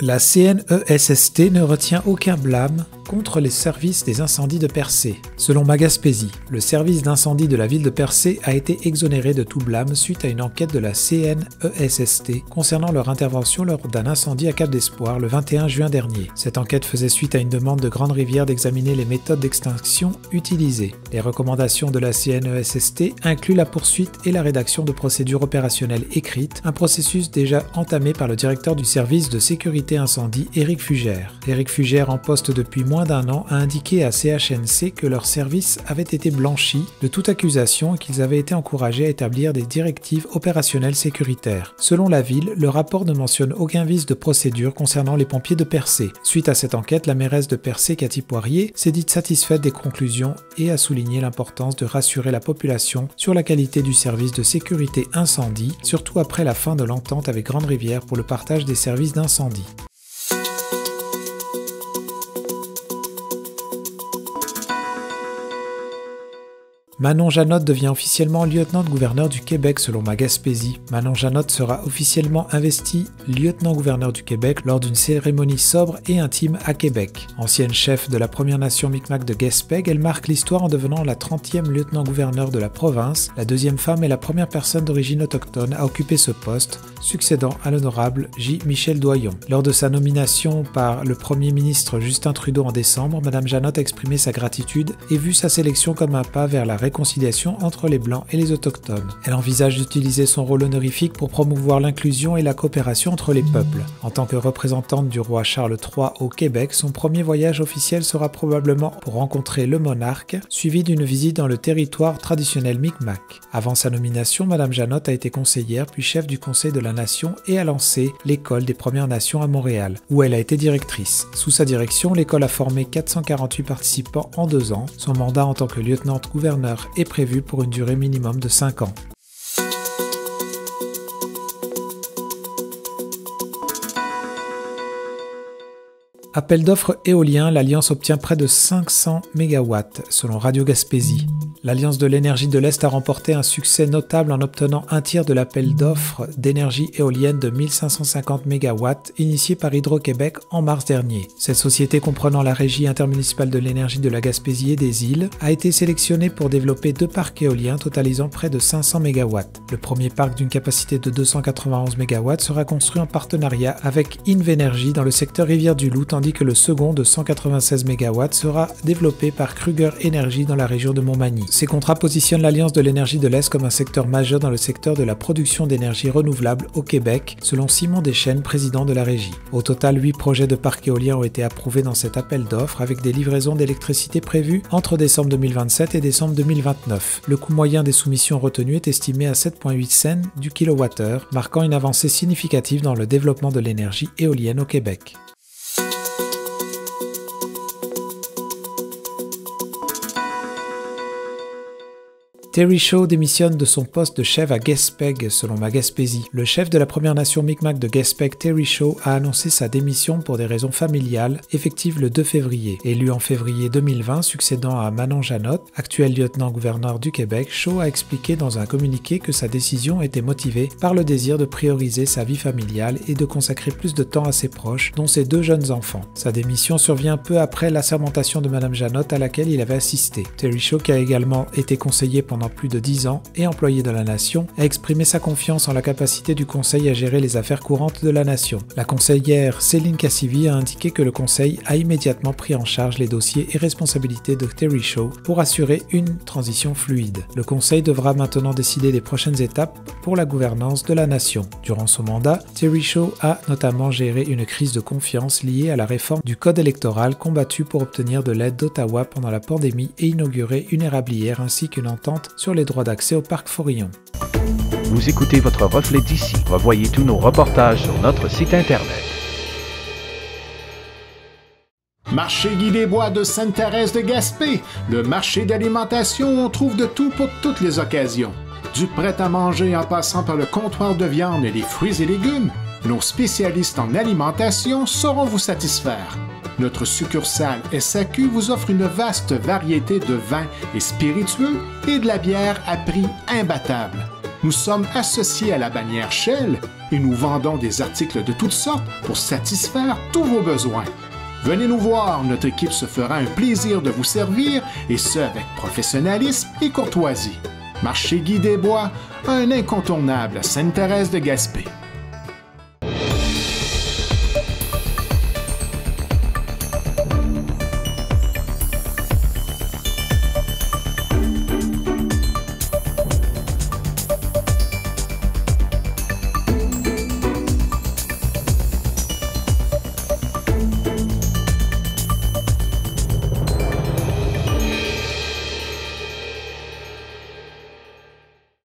La CNESST ne retient aucun blâme contre les services des incendies de Percé. Selon ma Gaspésie, le service d'incendie de la ville de Percé a été exonéré de tout blâme suite à une enquête de la CNESST concernant leur intervention lors d'un incendie à Cap d'Espoir le 21 juin dernier. Cette enquête faisait suite à une demande de Grande Rivière d'examiner les méthodes d'extinction utilisées. Les recommandations de la CNESST incluent la poursuite et la rédaction de procédures opérationnelles écrites, un processus déjà entamé par le directeur du service de sécurité incendie, Éric Fugère. Éric Fugère, en poste depuis moins d'un an, a indiqué à CHNC que leur service avait été blanchi de toute accusation et qu'ils avaient été encouragés à établir des directives opérationnelles sécuritaires. Selon la ville, le rapport ne mentionne aucun vice de procédure concernant les pompiers de Percé. Suite à cette enquête, la mairesse de Percé, Cathy Poirier, s'est dite satisfaite des conclusions et a souligné l'importance de rassurer la population sur la qualité du service de sécurité incendie, surtout après la fin de l'entente avec Grande Rivière pour le partage des services d'incendie. Manon Janotte devient officiellement lieutenant-gouverneur du Québec selon ma Gaspésie. Manon Janotte sera officiellement investie lieutenant-gouverneur du Québec lors d'une cérémonie sobre et intime à Québec. Ancienne chef de la Première Nation Micmac de Gaspé, elle marque l'histoire en devenant la 30e lieutenant-gouverneur de la province, la deuxième femme et la première personne d'origine autochtone à occuper ce poste, succédant à l'honorable J. Michel Doyon. Lors de sa nomination par le premier ministre Justin Trudeau en décembre, Madame Janotte a exprimé sa gratitude et vu sa sélection comme un pas vers la réconciliation entre les Blancs et les Autochtones. Elle envisage d'utiliser son rôle honorifique pour promouvoir l'inclusion et la coopération entre les peuples. En tant que représentante du roi Charles III au Québec, son premier voyage officiel sera probablement pour rencontrer le monarque, suivi d'une visite dans le territoire traditionnel Mi'kmaq. Avant sa nomination, Madame Janotte a été conseillère puis chef du Conseil de la Nation et a lancé l'École des Premières Nations à Montréal, où elle a été directrice. Sous sa direction, l'école a formé 448 participants en 2 ans. Son mandat en tant que lieutenant-gouverneur est prévu pour une durée minimum de 5 ans. Appel d'offres éolien, l'Alliance obtient près de 500 MW, selon Radio Gaspésie. L'Alliance de l'énergie de l'Est a remporté un succès notable en obtenant un tiers de l'appel d'offres d'énergie éolienne de 1550 MW initié par Hydro-Québec en mars dernier. Cette société comprenant la Régie intermunicipale de l'énergie de la Gaspésie et des îles a été sélectionnée pour développer 2 parcs éoliens totalisant près de 500 MW. Le premier parc d'une capacité de 291 MW sera construit en partenariat avec Invenergy dans le secteur Rivière-du-Loup, tandis que le second de 196 MW sera développé par Kruger Energy dans la région de Montmagny. Ces contrats positionnent l'Alliance de l'énergie de l'Est comme un secteur majeur dans le secteur de la production d'énergie renouvelable au Québec, selon Simon Deschênes, président de la régie. Au total, 8 projets de parcs éoliens ont été approuvés dans cet appel d'offres, avec des livraisons d'électricité prévues entre décembre 2027 et décembre 2029. Le coût moyen des soumissions retenues est estimé à 7,8 cents du kilowattheure, marquant une avancée significative dans le développement de l'énergie éolienne au Québec. Terry Shaw démissionne de son poste de chef à Gaspé, selon ma Gaspésie. Le chef de la Première Nation Mi'kmaq de Gaspé, Terry Shaw, a annoncé sa démission pour des raisons familiales, effective le 2 février. Élu en février 2020, succédant à Manon Janotte, actuel lieutenant-gouverneur du Québec, Shaw a expliqué dans un communiqué que sa décision était motivée par le désir de prioriser sa vie familiale et de consacrer plus de temps à ses proches, dont ses 2 jeunes enfants. Sa démission survient peu après l'assermentation de Madame Janotte à laquelle il avait assisté. Terry Shaw, qui a également été conseiller pendant plus de 10 ans et employé de la Nation, a exprimé sa confiance en la capacité du Conseil à gérer les affaires courantes de la Nation. La conseillère Céline Cassivi a indiqué que le Conseil a immédiatement pris en charge les dossiers et responsabilités de Terry Shaw pour assurer une transition fluide. Le Conseil devra maintenant décider des prochaines étapes pour la gouvernance de la Nation. Durant son mandat, Terry Shaw a notamment géré une crise de confiance liée à la réforme du Code électoral combattue pour obtenir de l'aide d'Ottawa pendant la pandémie et inaugurer une érablière ainsi qu'une entente sur les droits d'accès au parc Forillon.
Vous écoutez votre reflet d'ici. Revoyez tous nos reportages sur notre site Internet.
Marché Guy des Bois de Sainte-Thérèse de Gaspé, le marché d'alimentation où on trouve de tout pour toutes les occasions. Du prêt-à-manger en passant par le comptoir de viande et les fruits et légumes, nos spécialistes en alimentation sauront vous satisfaire. Notre succursale SAQ vous offre une vaste variété de vins et spiritueux et de la bière à prix imbattable. Nous sommes associés à la bannière Shell et nous vendons des articles de toutes sortes pour satisfaire tous vos besoins. Venez nous voir, notre équipe se fera un plaisir de vous servir et ce avec professionnalisme et courtoisie. Marché Guy des Bois, un incontournable à Sainte-Thérèse de Gaspé.